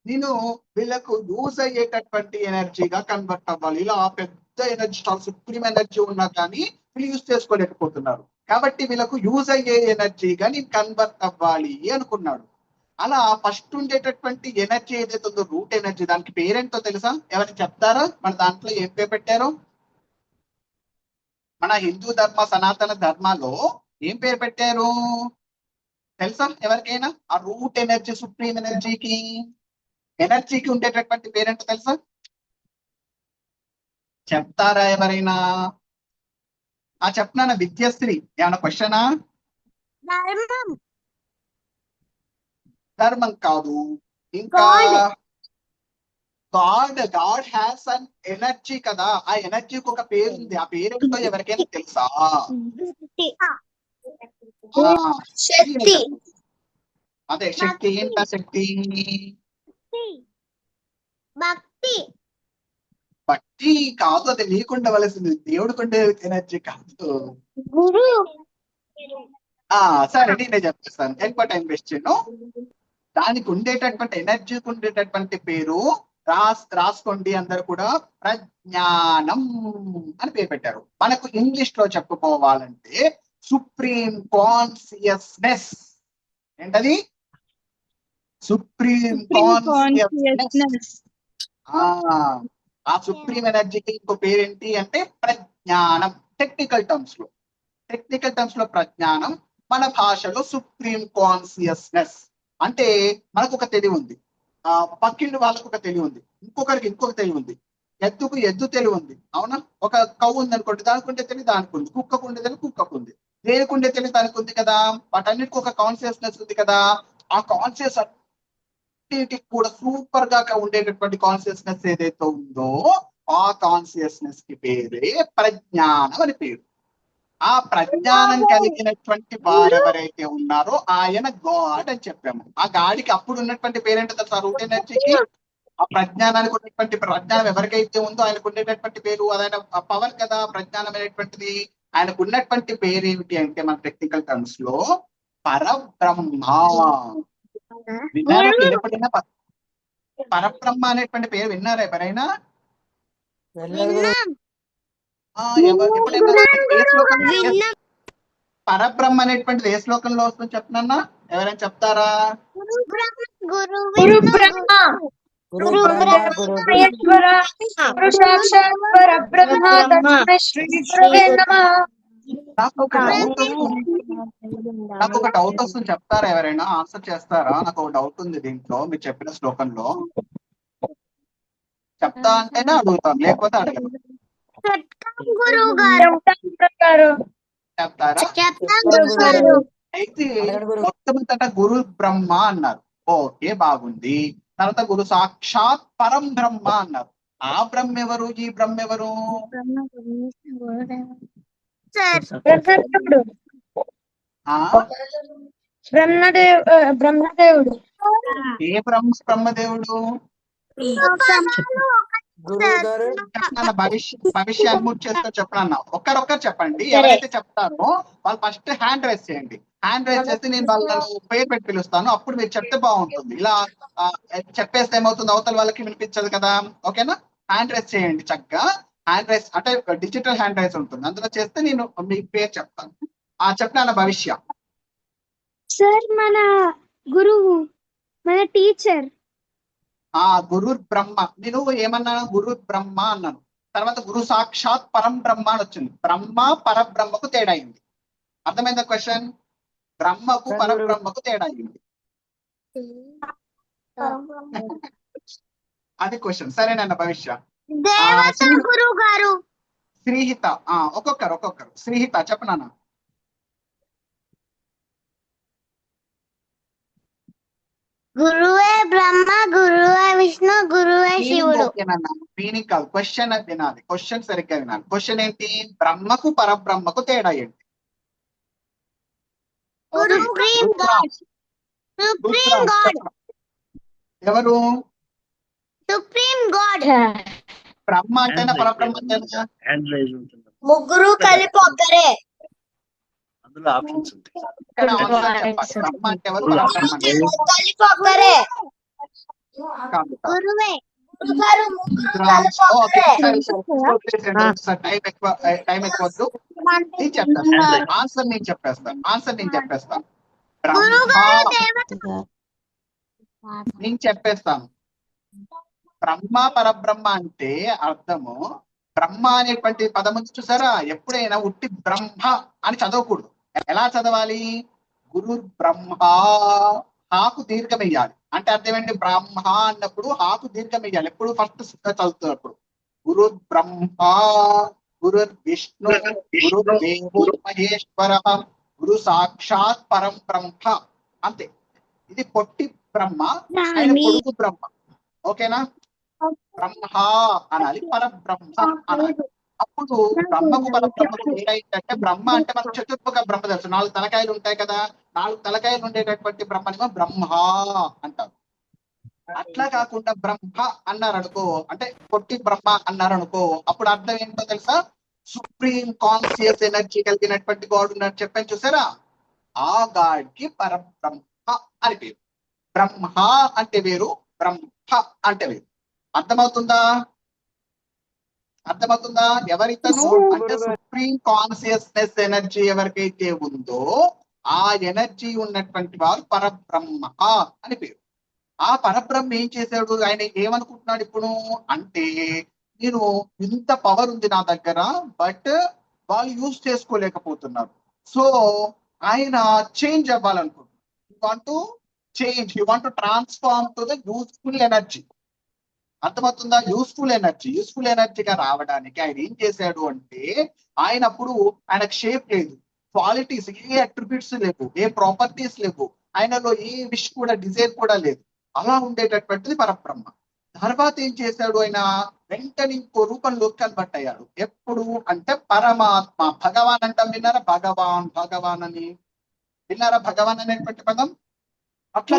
నేను వీళ్ళకు యూజ్ అయ్యేటటువంటి ఎనర్జీగా కన్వర్ట్ అవ్వాలి. ఇలా పెద్ద ఎనర్జీ స్టార్ సుప్రీం ఎనర్జీ ఉన్నా కానీ వీళ్ళు యూజ్ చేసుకోలేకపోతున్నారు. కాబట్టి వీళ్ళకు యూజ్ అయ్యే ఎనర్జీగా నేను కన్వర్ట్ అవ్వాలి అనుకున్నాడు. అలా ఫస్ట్ ఉండేటటువంటి ఎనర్జీ ఏదైతే ఉందో రూట్ ఎనర్జీ, దానికి పేరేంటో తెలుసా? ఎవరికి చెప్తారా? మన దాంట్లో ఏం పేరు పెట్టారు? మన హిందూ ధర్మ సనాతన ధర్మాలో ఏం పేరు పెట్టారు తెలుసా ఎవరికైనా? ఆ రూట్ ఎనర్జీ సుప్రీం ఎనర్జీకి ఉండేటటువంటి పేరేంటో తెలుసా? చెప్తారా ఎవరైనా? చెప్తున్నాను విద్యశ్రీ. ఏమన్నా క్వశ్చనా? ధర్మం కాదు, ఇంకా గాడ్ హ్యాస్ అన్ ఎనర్జీ కదా. ఆ ఎనర్జీకి ఒక పేరు ఉంది. ఆ పేరేంటో ఎవరికైనా తెలుసా? శక్తి. అదే శక్తి. ఏంటా శక్తి? భక్తి కాదు, అది నీకు ఉండవలసింది, దేవుడికి ఉండే ఎనర్జీ కాదు. సరే నేనే చెప్పేస్తాను, ఎక్కువ టైం వేస్ట్ చేయను. దానికి ఉండేటటువంటి ఎనర్జీకి ఉండేటటువంటి పేరు రాసుకోండి అందరు కూడా, ప్రజ్ఞానం అని పేరు పెట్టారు. మనకు ఇంగ్లీష్ లో చెప్పుకోవాలంటే సుప్రీం కాన్షియస్నెస్. ఏంటది? Supreme consciousness. ఆ సుప్రీం ఎనర్జీకి ఇంకో పేరేంటి అంటే ప్రజ్ఞానం. టెక్నికల్ టర్మ్స్ లో ప్రజ్ఞానం, మన భాషలో సుప్రీం కాన్షియస్నెస్. అంటే మనకు ఒక తెలివి ఉంది, పక్కింటి వాళ్ళకు ఒక తెలివి ఉంది, ఇంకొకరికి ఇంకొక తెలివి ఉంది. ఎద్దు తెలివి ఉంది, అవునా? ఒక కవ్వు ఉంది అనుకోండి, దానికి ఉండే తెలివి దానికి ఉంది, కుక్కకు ఉండే తెలివి కుక్కకు ఉంది, దేనికి ఉండే తెలివి దానికి ఉంది కదా. వాటన్నిటికి ఒక కాన్షియస్నెస్ ఉంది కదా. ఆ కాన్షియస్ అన్నిటికి కూడా సూపర్ గా ఉండేటటువంటి కాన్షియస్నెస్ ఏదైతే ఉందో ఆ కాన్షియస్నెస్ కి పేరే ప్రజ్ఞానం అని పేరు. ఆ ప్రజ్ఞానం కలిగినటువంటి వారు ఎవరైతే ఉన్నారో ఆయన గాడ్ అని చెప్పాము. ఆ గాడికి అప్పుడు ఉన్నటువంటి పేరేంటో తెలుసా? రూట్ ఎనర్జీకి ఆ ప్రజ్ఞానానికి ఉన్నటువంటి ప్రజ్ఞానం ఎవరికైతే ఉందో ఆయనకు ఉండేటటువంటి పేరు, అదైన పవర్ కదా ప్రజ్ఞానం అనేటువంటిది. ఆయనకు ఉన్నటువంటి పేరు ఏమిటి అంటే మన టెక్నికల్ టర్మ్స్ లో పరబ్రహ్మ. విన్నారా పేరు ఎప్పుడైనా? పరబ్రహ్మ అనేటువంటి పేరు విన్నారా ఎవరైనా? పరబ్రహ్మ అనేటువంటిది ఏ శ్లోకంలో వస్తుంది చెప్పనన్నా? ఎవరైనా చెప్తారా? నాకు ఒక డౌట్ వస్తుంది, చెప్తారా ఎవరైనా? ఆన్సర్ చేస్తారా? నాకు ఒక డౌట్ ఉంది దీంట్లో మీరు చెప్పిన శ్లోకంలో. చెప్తా అంటేనే అడుగుతాను, లేకపోతే అడగను. గురువు గారు చెప్తారా? గురువు గారు అయితే మొట్టమొదట గురు బ్రహ్మ అన్నారు. ఓకే, బాగుంది. తర్వాత గురు సాక్షాత్ పరం బ్రహ్మ అన్నారు. ఆ బ్రహ్మ ఎవరు, ఈ బ్రహ్మ ఎవరు? ఆ బ్రహ్మదేవుడు ఏ బ్రహ్మదేవుడు? చెప్పనా? భవిష్యాన్ని మూడ్ చేస్తూ చెప్పనన్నా. ఒక్కరొక్కరు చెప్పండి. ఎవరైతే చెప్తారో వాళ్ళు ఫస్ట్ హ్యాండ్ రైజ్ చేయండి. హ్యాండ్ రైజ్ చేస్తే నేను వాళ్ళని పేరు పెట్టి పిలుస్తాను. అప్పుడు మీరు చెప్తే బాగుంటుంది. ఇలా చెప్పేస్తే ఏమవుతుంది, అవతల వాళ్ళకి వినిపించదు కదా. ఓకేనా? హ్యాండ్ రైజ్ చేయండి చక్కగా. హ్యాండ్ రైజ్ అంటే డిజిటల్ హ్యాండ్ రైజ్ ఉంటుంది, అందులో చేస్తే నేను మీ పేరు చెప్తాను. చెప్పిన భవిష్య. సార్ మన గురువు, మన టీచర్. గురు బ్రహ్మ. నేను ఏమన్నాను? గురు బ్రహ్మ అన్నాను. తర్వాత గురు సాక్షాత్ పరం బ్రహ్మ అని వచ్చింది. బ్రహ్మ పరబ్రహ్మకు తేడా అయింది. అర్థమైందా క్వశ్చన్? బ్రహ్మకు పరబ్రహ్మకు తేడా అయింది. అది క్వశ్చన్. సరేనన్న భవిష్య. గురువు గారు శ్రీహిత. ఒక్కొక్కరు శ్రీహిత చెప్పనా? గురువే బ్రహ్మ, గురువే విష్ణు, గురువే శివుడు. మీనింగ్ కాదు, క్వశ్చన్ వినాలి. క్వశ్చన్ సరిగ్గా వినాలి. క్వశ్చన్ ఏంటి? బ్రహ్మకు పరబ్రహ్మకు తేడా ఏంటి? ఎవరు? Supreme God. బ్రహ్మ అంటేనా పరబ్రహ్మ అంటేనా? ముగ్గురు కలిపి ఒక్కరే. అందులో ఆప్షన్స్ ఉంటాయి. బ్రహ్మ అంటే ఎవరు, పరబ్రహ్మ అంటే ఎవరు? కలిపి ఒక్కరే. కాదు. గురువే. టైం ఎక్కువ వద్దు. నేను చెప్పేస్తాను. ఆన్సర్ నేను చెప్పేస్తాను. నేను చెప్పేస్తాను. బ్రహ్మ పరబ్రహ్మ అంటే అర్థము, బ్రహ్మ అనేటువంటి పదం ఉంది చూసారా, ఎప్పుడైనా ఉట్టి బ్రహ్మ అని చదవకూడదు. ఎలా చదవాలి? గురు బ్రహ్మ, హాకు దీర్ఘం వెయ్యాలి. అంటే అర్థం ఏంటి? బ్రహ్మ అన్నప్పుడు హాకు దీర్ఘం వెయ్యాలి. ఎప్పుడు ఫస్ట్ చదువుతున్నప్పుడు గురు బ్రహ్మ, గురు విష్ణు, గురు దేవో మహేశ్వర, గురు సాక్షాత్ పరం బ్రహ్మ. అంతే. ఇది పొట్టి బ్రహ్మ, ఆయన కొడుకు బ్రహ్మ. ఓకేనా? బ్రహ్మ అనాలి, పరబ్రహ్మ అనాలి. అప్పుడు బ్రహ్మకు పరబ్రహ్మకు ఏంటంటే, బ్రహ్మ అంటే మనకు చతుర్ముఖ బ్రహ్మ తెలుసు. 4 తలకాయలు ఉంటాయి కదా, 4 తలకాయలు ఉండేటటువంటి బ్రహ్మనేమో బ్రహ్మ అంటారు. అట్లా కాకుండా బ్రహ్మ అన్నారు అనుకో, అంటే పొట్టి బ్రహ్మ అన్నారు అనుకో, అప్పుడు అర్థం ఏంటో తెలుసా? సుప్రీం కాన్షియస్ ఎనర్జీ కలిగినటువంటి గాడ్ ఉన్నారు చెప్పాను చూసారా, ఆ గాడ్ కి పరబ్రహ్మ అని పేరు. బ్రహ్మ అంటే వేరు, బ్రహ్మ అంటే వేరు. అర్థమవుతుందా? ఎవరితను అంటే సుప్రీం కాన్షియస్నెస్ ఎనర్జీ ఎవరికైతే ఉందో ఆ ఎనర్జీ ఉన్నటువంటి వారు పరబ్రహ్మ అని పేరు. ఆ పరబ్రహ్మ ఏం చేశాడు? ఆయన ఏమనుకుంటున్నాడు ఇప్పుడు అంటే, నేను ఇంత పవర్ ఉంది నా దగ్గర, బట్ వాళ్ళు యూజ్ చేసుకోలేకపోతున్నారు. సో ఆయన చేంజ్ అవ్వాలనుకుంటున్నాడు. You want to transform to the useful energy. అర్థమవుతుందా? యూస్ఫుల్ ఎనర్జీగా రావడానికి ఆయన ఏం చేశాడు అంటే, ఆయనకు షేప్ లేదు, క్వాలిటీస్ ఏ అట్రిబ్యూట్స్ లేవు, ఏ ప్రాపర్టీస్ లేవు, ఆయనలో ఏ విష్ కూడా, డిజైర్ కూడా లేదు. అలా ఉండేటటువంటిది పరబ్రహ్మ. తర్వాత ఏం చేశాడు? ఆయన వెంటనే ఇంకో రూపంలోకి కన్వర్ట్ అయ్యాడు. ఎప్పుడు అంటే పరమాత్మ, భగవాన్ అంటాం. విన్నారా? భగవాన్ అని విన్నారా? భగవాన్ అనేటువంటి పదం అట్లా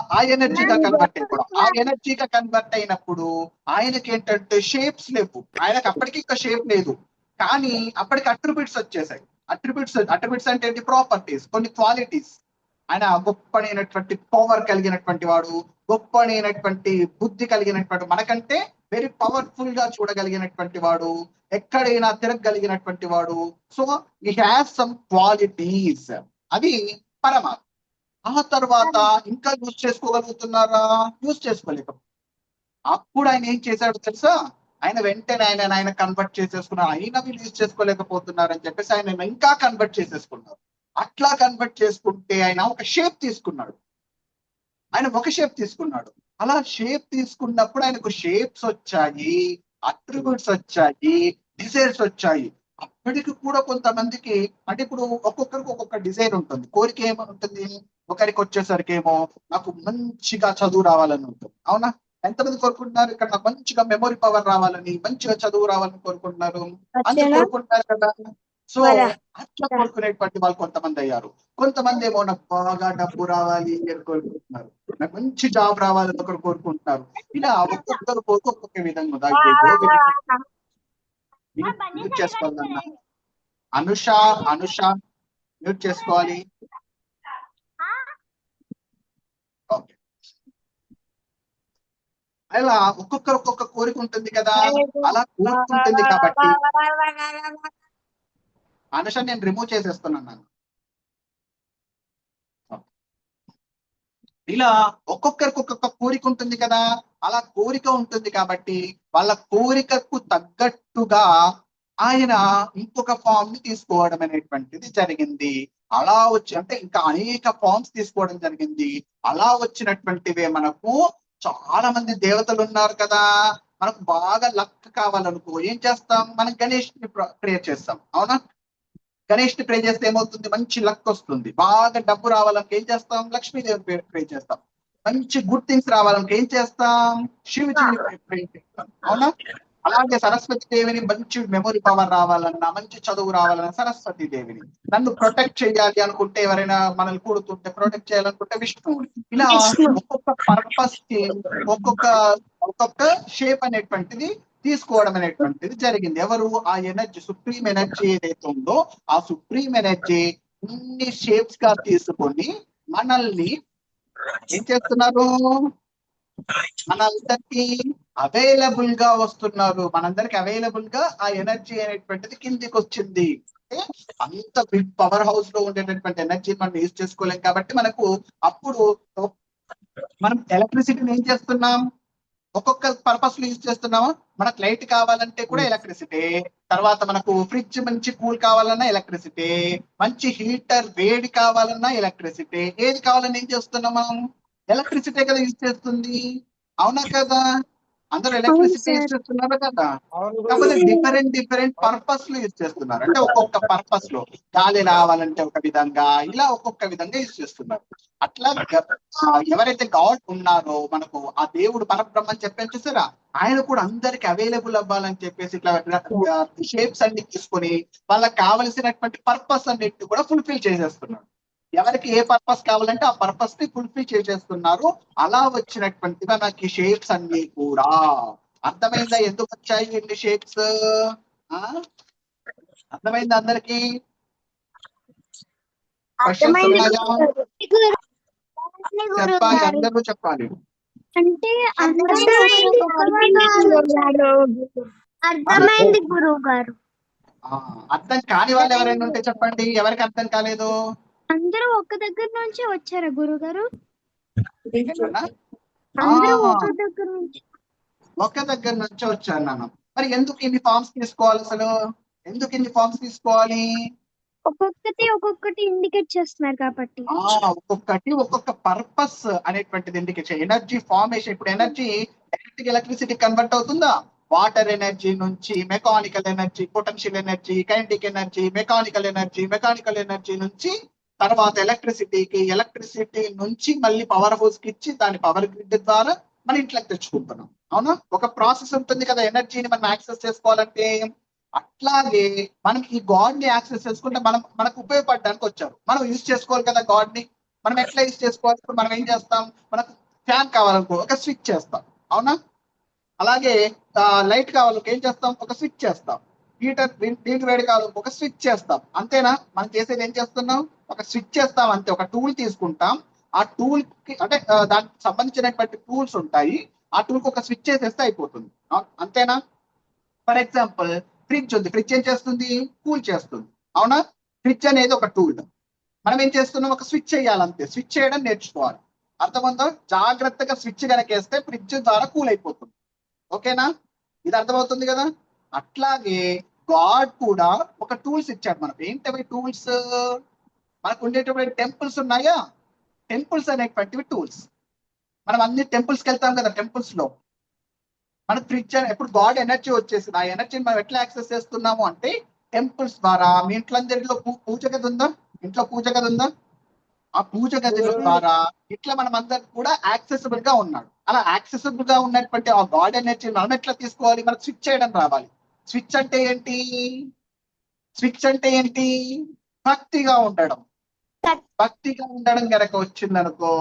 ఆ ఎనర్జీగా కన్వర్ట్ అయినప్పుడు ఆయనకి ఏంటంటే షేప్స్ లేవు. ఆయనకు అప్పటికి ఇంకా షేప్ లేదు, కానీ అప్పటికి అట్రిబ్యూట్స్ వచ్చేసాయి. అట్రిబ్యూట్స్ అంటే ఏంటి? ప్రాపర్టీస్, కొన్ని క్వాలిటీస్. ఆయన గొప్పనైనటువంటి పవర్ కలిగినటువంటి వాడు, గొప్పనైనటువంటి బుద్ధి కలిగినటువంటి, మనకంటే వెరీ పవర్ఫుల్ గా చూడగలిగినటువంటి వాడు, ఎక్కడైనా తిరగలిగినటువంటి వాడు. So he has some qualities. అది పరమాత్మ. ఆ తర్వాత ఇంకా యూజ్ చేసుకోగలుగుతున్నారా? యూజ్ చేసుకోలేక. అప్పుడు ఆయన ఏం చేశాడు తెలుసా? ఆయన వెంటనే ఆయన కన్వర్ట్ చేసేసుకున్నారు. అయినా వీళ్ళు యూజ్ చేసుకోలేకపోతున్నారు అని చెప్పేసి ఆయన ఇంకా కన్వర్ట్ చేసేసుకున్నారు. అట్లా కన్వర్ట్ చేసుకుంటే ఆయన ఒక షేప్ తీసుకున్నాడు. అలా షేప్ తీసుకున్నప్పుడు ఆయనకు షేప్స్ వచ్చాయి, అట్రిబ్యూట్స్ వచ్చాయి, డిజైర్స్ వచ్చాయి. అప్పటికి కూడా కొంతమందికి అంటే ఇప్పుడు ఒక్కొక్కరికి ఒక్కొక్క డిజైన్ ఉంటుంది, కోరిక ఏమో ఉంటుంది. ఒకరికి వచ్చేసరికి ఏమో నాకు మంచిగా చదువు రావాలని ఉంటుంది. అవునా? ఎంతమంది కోరుకుంటున్నారు ఇక్కడ నాకు మంచిగా మెమొరీ పవర్ రావాలని, మంచిగా చదువు రావాలని కోరుకుంటున్నారు? అందరూ కోరుకుంటున్నారు కదా. సో అట్లా కోరుకునేటువంటి వాళ్ళు కొంతమంది అయ్యారు. కొంతమంది ఏమో నాకు బాగా డబ్బు రావాలి అని కోరుకుంటున్నారు, నాకు మంచి జాబ్ రావాలని ఒకరు కోరుకుంటున్నారు. ఇలా ఒక్కొక్కరు ఒక్కొక్క విధంగా మ్యూట్ చేసుకోవాలన్నా. అనుష మ్యూట్ చేసుకోవాలి. ఓకే, అలా ఒక్కొక్కరు ఒక్కొక్క కోరిక ఉంటుంది కదా. అలా కోరిక ఉంటుంది కాబట్టి అనుష నేను రిమూవ్ చేసేస్తున్నాను. ఇలా ఒక్కొక్కరికి ఒక్కొక్క కోరిక ఉంటుంది కదా. అలా కోరిక ఉంటుంది కాబట్టి వాళ్ళ కోరికకు తగ్గట్టుగా ఆయన ఇంకొక ఫామ్ ని తీసుకోవడం అనేటువంటిది జరిగింది. అలా వచ్చి అంటే ఇంకా అనేక ఫామ్స్ తీసుకోవడం జరిగింది. అలా వచ్చినటువంటివే మనకు చాలా మంది దేవతలు ఉన్నారు కదా. మనకు బాగా లక్ కావాలనుకో ఏం చేస్తాం, మనం గణేష్ ని ప్రేయర్ చేస్తాం. అవునా? గణేష్ ని ప్రే చేస్తే ఏమవుతుంది, మంచి లక్ వస్తుంది. బాగా డబ్బు రావాలనుకో ఏం చేస్తాం, లక్ష్మీదేవి ప్రే చేస్తాం. మంచి గుడ్ థింగ్స్ రావాలనుకో ఏం చేస్తాం, శివజీని ప్రే చేస్తాం. అవునా? అలాగే సరస్వతి దేవిని మంచి మెమొరీ పవర్ రావాలన్నా, మంచి చదువు రావాలన్నా సరస్వతి దేవిని. నన్ను ప్రొటెక్ట్ చేయాలి అనుకుంటే, ఎవరైనా మనల్ని కూడుతుంటే ప్రొటెక్ట్ చేయాలనుకుంటే విష్ణువుని. ఇలా ఒక్కొక్క పర్పస్ కి ఒక్కొక్క షేప్ అనేటువంటిది తీసుకోవడం అనేటువంటిది జరిగింది. ఎవరు? ఆ ఎనర్జీ, సుప్రీం ఎనర్జీ ఏదైతే ఉందో ఆ సుప్రీం ఎనర్జీ ఇన్ని షేప్స్ గా తీసుకొని మనల్ని ఏం చేస్తున్నారు, మనందరికి అవైలబుల్ గా వస్తున్నారు. మనందరికి అవైలబుల్ గా ఆ ఎనర్జీ అనేటువంటిది కిందికి వచ్చింది. అంత బిగ్ పవర్ హౌస్ లో ఉండేటటువంటి ఎనర్జీ మనం యూజ్ చేసుకోలేం కాబట్టి మనకు అప్పుడు మనం ఎలక్ట్రిసిటీని ఏం చేస్తున్నాం, ఒక్కొక్క పర్పస్ లో యూజ్ చేస్తున్నాము. మనకు లైట్ కావాలంటే కూడా ఎలక్ట్రిసిటీ, తర్వాత మనకు ఫ్రిడ్జ్ మంచి కూల్ కావాలన్నా ఎలక్ట్రిసిటీ, మంచి హీటర్ వేడి కావాలన్నా ఎలక్ట్రిసిటీ. ఏది కావాలని ఏం చేస్తున్నాం మనం, ఎలక్ట్రిసిటీ కదా యూజ్ చేస్తుంది. అవునా కదా? అందరూ ఎలక్ట్రిసిటీ యూజ్ చేస్తున్నారు కదా. కాకపోతే డిఫరెంట్ పర్పస్ లో యూజ్ చేస్తున్నారు. అంటే ఒక్కొక్క పర్పస్ లో గాలి రావాలంటే ఒక విధంగా, ఇలా ఒక్కొక్క విధంగా యూజ్ చేస్తున్నారు. అట్లా ఎవరైతే గాడ్ ఉన్నారో మనకు ఆ దేవుడు పరబ్రహ్మ అని చెప్పాను చూసారా, ఆయన కూడా అందరికి అవైలబుల్ అవ్వాలని చెప్పేసి ఇట్లా షేప్స్ అన్ని తీసుకొని వాళ్ళకి కావలసినటువంటి పర్పస్ అన్నిటిని కూడా ఫుల్ఫిల్ చేసేస్తున్నారు. ఎవరికి ఏ పర్పస్ కావాలంటే ఆ పర్పస్ ని ఫుల్ఫిల్ చేసేస్తున్నారు. అలా వచ్చినటువంటిగా నాకు ఈ షేప్స్ అన్ని కూడా అర్థమైందా, ఎందుకు వచ్చాయి ఎన్ని షేప్స్? అర్థమైందా అందరికి? క్వశ్చన్స్ ఉన్నాయా? చెప్పాలి, అందరూ చెప్పాలి. అంటే అర్థమైంది గురువు గారు. అర్థం కాని వాళ్ళు ఎవరైనా ఉంటే చెప్పండి, ఎవరికి అర్థం కాలేదు? అందరూ ఒక్క దగ్గర నుంచి వచ్చారా గురువు గారు? ఒక్క దగ్గర నుంచి వచ్చాను నాన్న. మరి ఎందుకు ఇన్ని ఫార్మ్స్ తీసుకోవాలి అసలు? ఎందుకు ఇన్ని ఫార్మ్స్ తీసుకోవాలి? ఒక్కొక్కటి ఇండికేట్ చేస్తున్నారు కాబట్టి. ఒక్కొక్కటి ఒక్కొక్క పర్పస్ అనేటువంటిది ఇండికేట్ చేయాలి. ఎనర్జీ ఫార్మేషన్, ఇప్పుడు ఎనర్జీ డైరెక్ట్ ఎలక్ట్రిసిటీ కన్వర్ట్ అవుతుందా? వాటర్ ఎనర్జీ నుంచి mechanical energy, potential energy, kinetic energy, mechanical energy నుంచి తర్వాత ఎలక్ట్రిసిటీకి, ఎలక్ట్రిసిటీ నుంచి మళ్ళీ పవర్ హౌస్ కి ఇచ్చి దాని పవర్ గ్రిడ్ ద్వారా మన ఇంట్లోకి తెచ్చుకుంటున్నాం. అవునా? ఒక ప్రాసెస్ ఉంటుంది కదా ఎనర్జీని మనం యాక్సెస్ చేసుకోవాలంటే. అట్లాగే మనం ఈ గాడ్ ని యాక్సెస్ చేసుకుంటే మనకు ఉపయోగపడడానికి వచ్చారు. మనం యూజ్ చేసుకోవాలి కదా గాడ్ ని. మనం ఎట్లా యూజ్ చేసుకోవాలి? ఇప్పుడు మనం ఏం చేస్తాం, మనకు ఫ్యాన్ కావాలనుకో ఒక స్విచ్ చేస్తాం. అవునా? అలాగే లైట్ కావాలనుకో ఏం చేస్తాం, ఒక స్విచ్ చేస్తాం. హీటర్ నీటి వేడి కావాలనుకో ఒక స్విచ్ చేస్తాం. అంతేనా? మనం చేసేది ఏం చేస్తున్నాం, ఒక స్విచ్ చేస్తాం అంతే. ఒక టూల్ తీసుకుంటాం, ఆ టూల్ కి అంటే దానికి సంబంధించినటువంటి టూల్స్ ఉంటాయి, ఆ టూల్ కి ఒక స్విచ్ చేసేస్తే అయిపోతుంది. అంతేనా? ఫర్ ఎగ్జాంపుల్ ఫ్రిడ్జ్ ఉంది, ఫ్రిడ్జ్ ఏం చేస్తుంది, కూల్ చేస్తుంది. అవునా? ఫ్రిడ్జ్ అనేది ఒక టూల్. మనం ఏం చేస్తున్నాం, ఒక స్విచ్ చేయాలంతే. స్విచ్ చేయడం నేర్చుకోవాలి. అర్థమవుతుందో? జాగ్రత్తగా స్విచ్ కనుక వేస్తే ఫ్రిడ్జ్ ద్వారా కూల్ అయిపోతుంది. ఓకేనా? ఇది అర్థమవుతుంది కదా. అట్లాగే గాడ్ కూడా ఒక టూల్స్ ఇచ్చాడు మనకు. ఏంటవి టూల్స్? మనకు ఉండేటువంటి టెంపుల్స్ ఉన్నాయా, టెంపుల్స్ అనేటువంటివి టూల్స్. మనం అన్ని టెంపుల్స్కి వెళ్తాం కదా, టెంపుల్స్ లో మనకు ఫ్రిడ్జ్ ఎప్పుడు గాడ్ ఎనర్జీ వచ్చేసింది. ఆ ఎనర్జీని మనం ఎట్లా యాక్సెస్ చేస్తున్నాము అంటే టెంపుల్స్ ద్వారా. మీ ఇంట్లో అందరిలో పూజ గది ఉందా? ఇంట్లో పూజ గది ఉందా? ఆ పూజ గది ద్వారా ఇట్లా మనం అందరికి కూడా యాక్సెసిబుల్ గా ఉన్నాడు. అలా యాక్సెసిబుల్ గా ఉన్నటువంటి ఆ గాడ్ ఎనర్జీ మనం ఎట్లా తీసుకోవాలి? మనకు స్విచ్ చేయడం రావాలి. స్విచ్ అంటే ఏంటి? స్విచ్ అంటే ఏంటి? భక్తిగా ఉండడం. భక్తిగా ఉండడం కనుక వచ్చిందనుకో,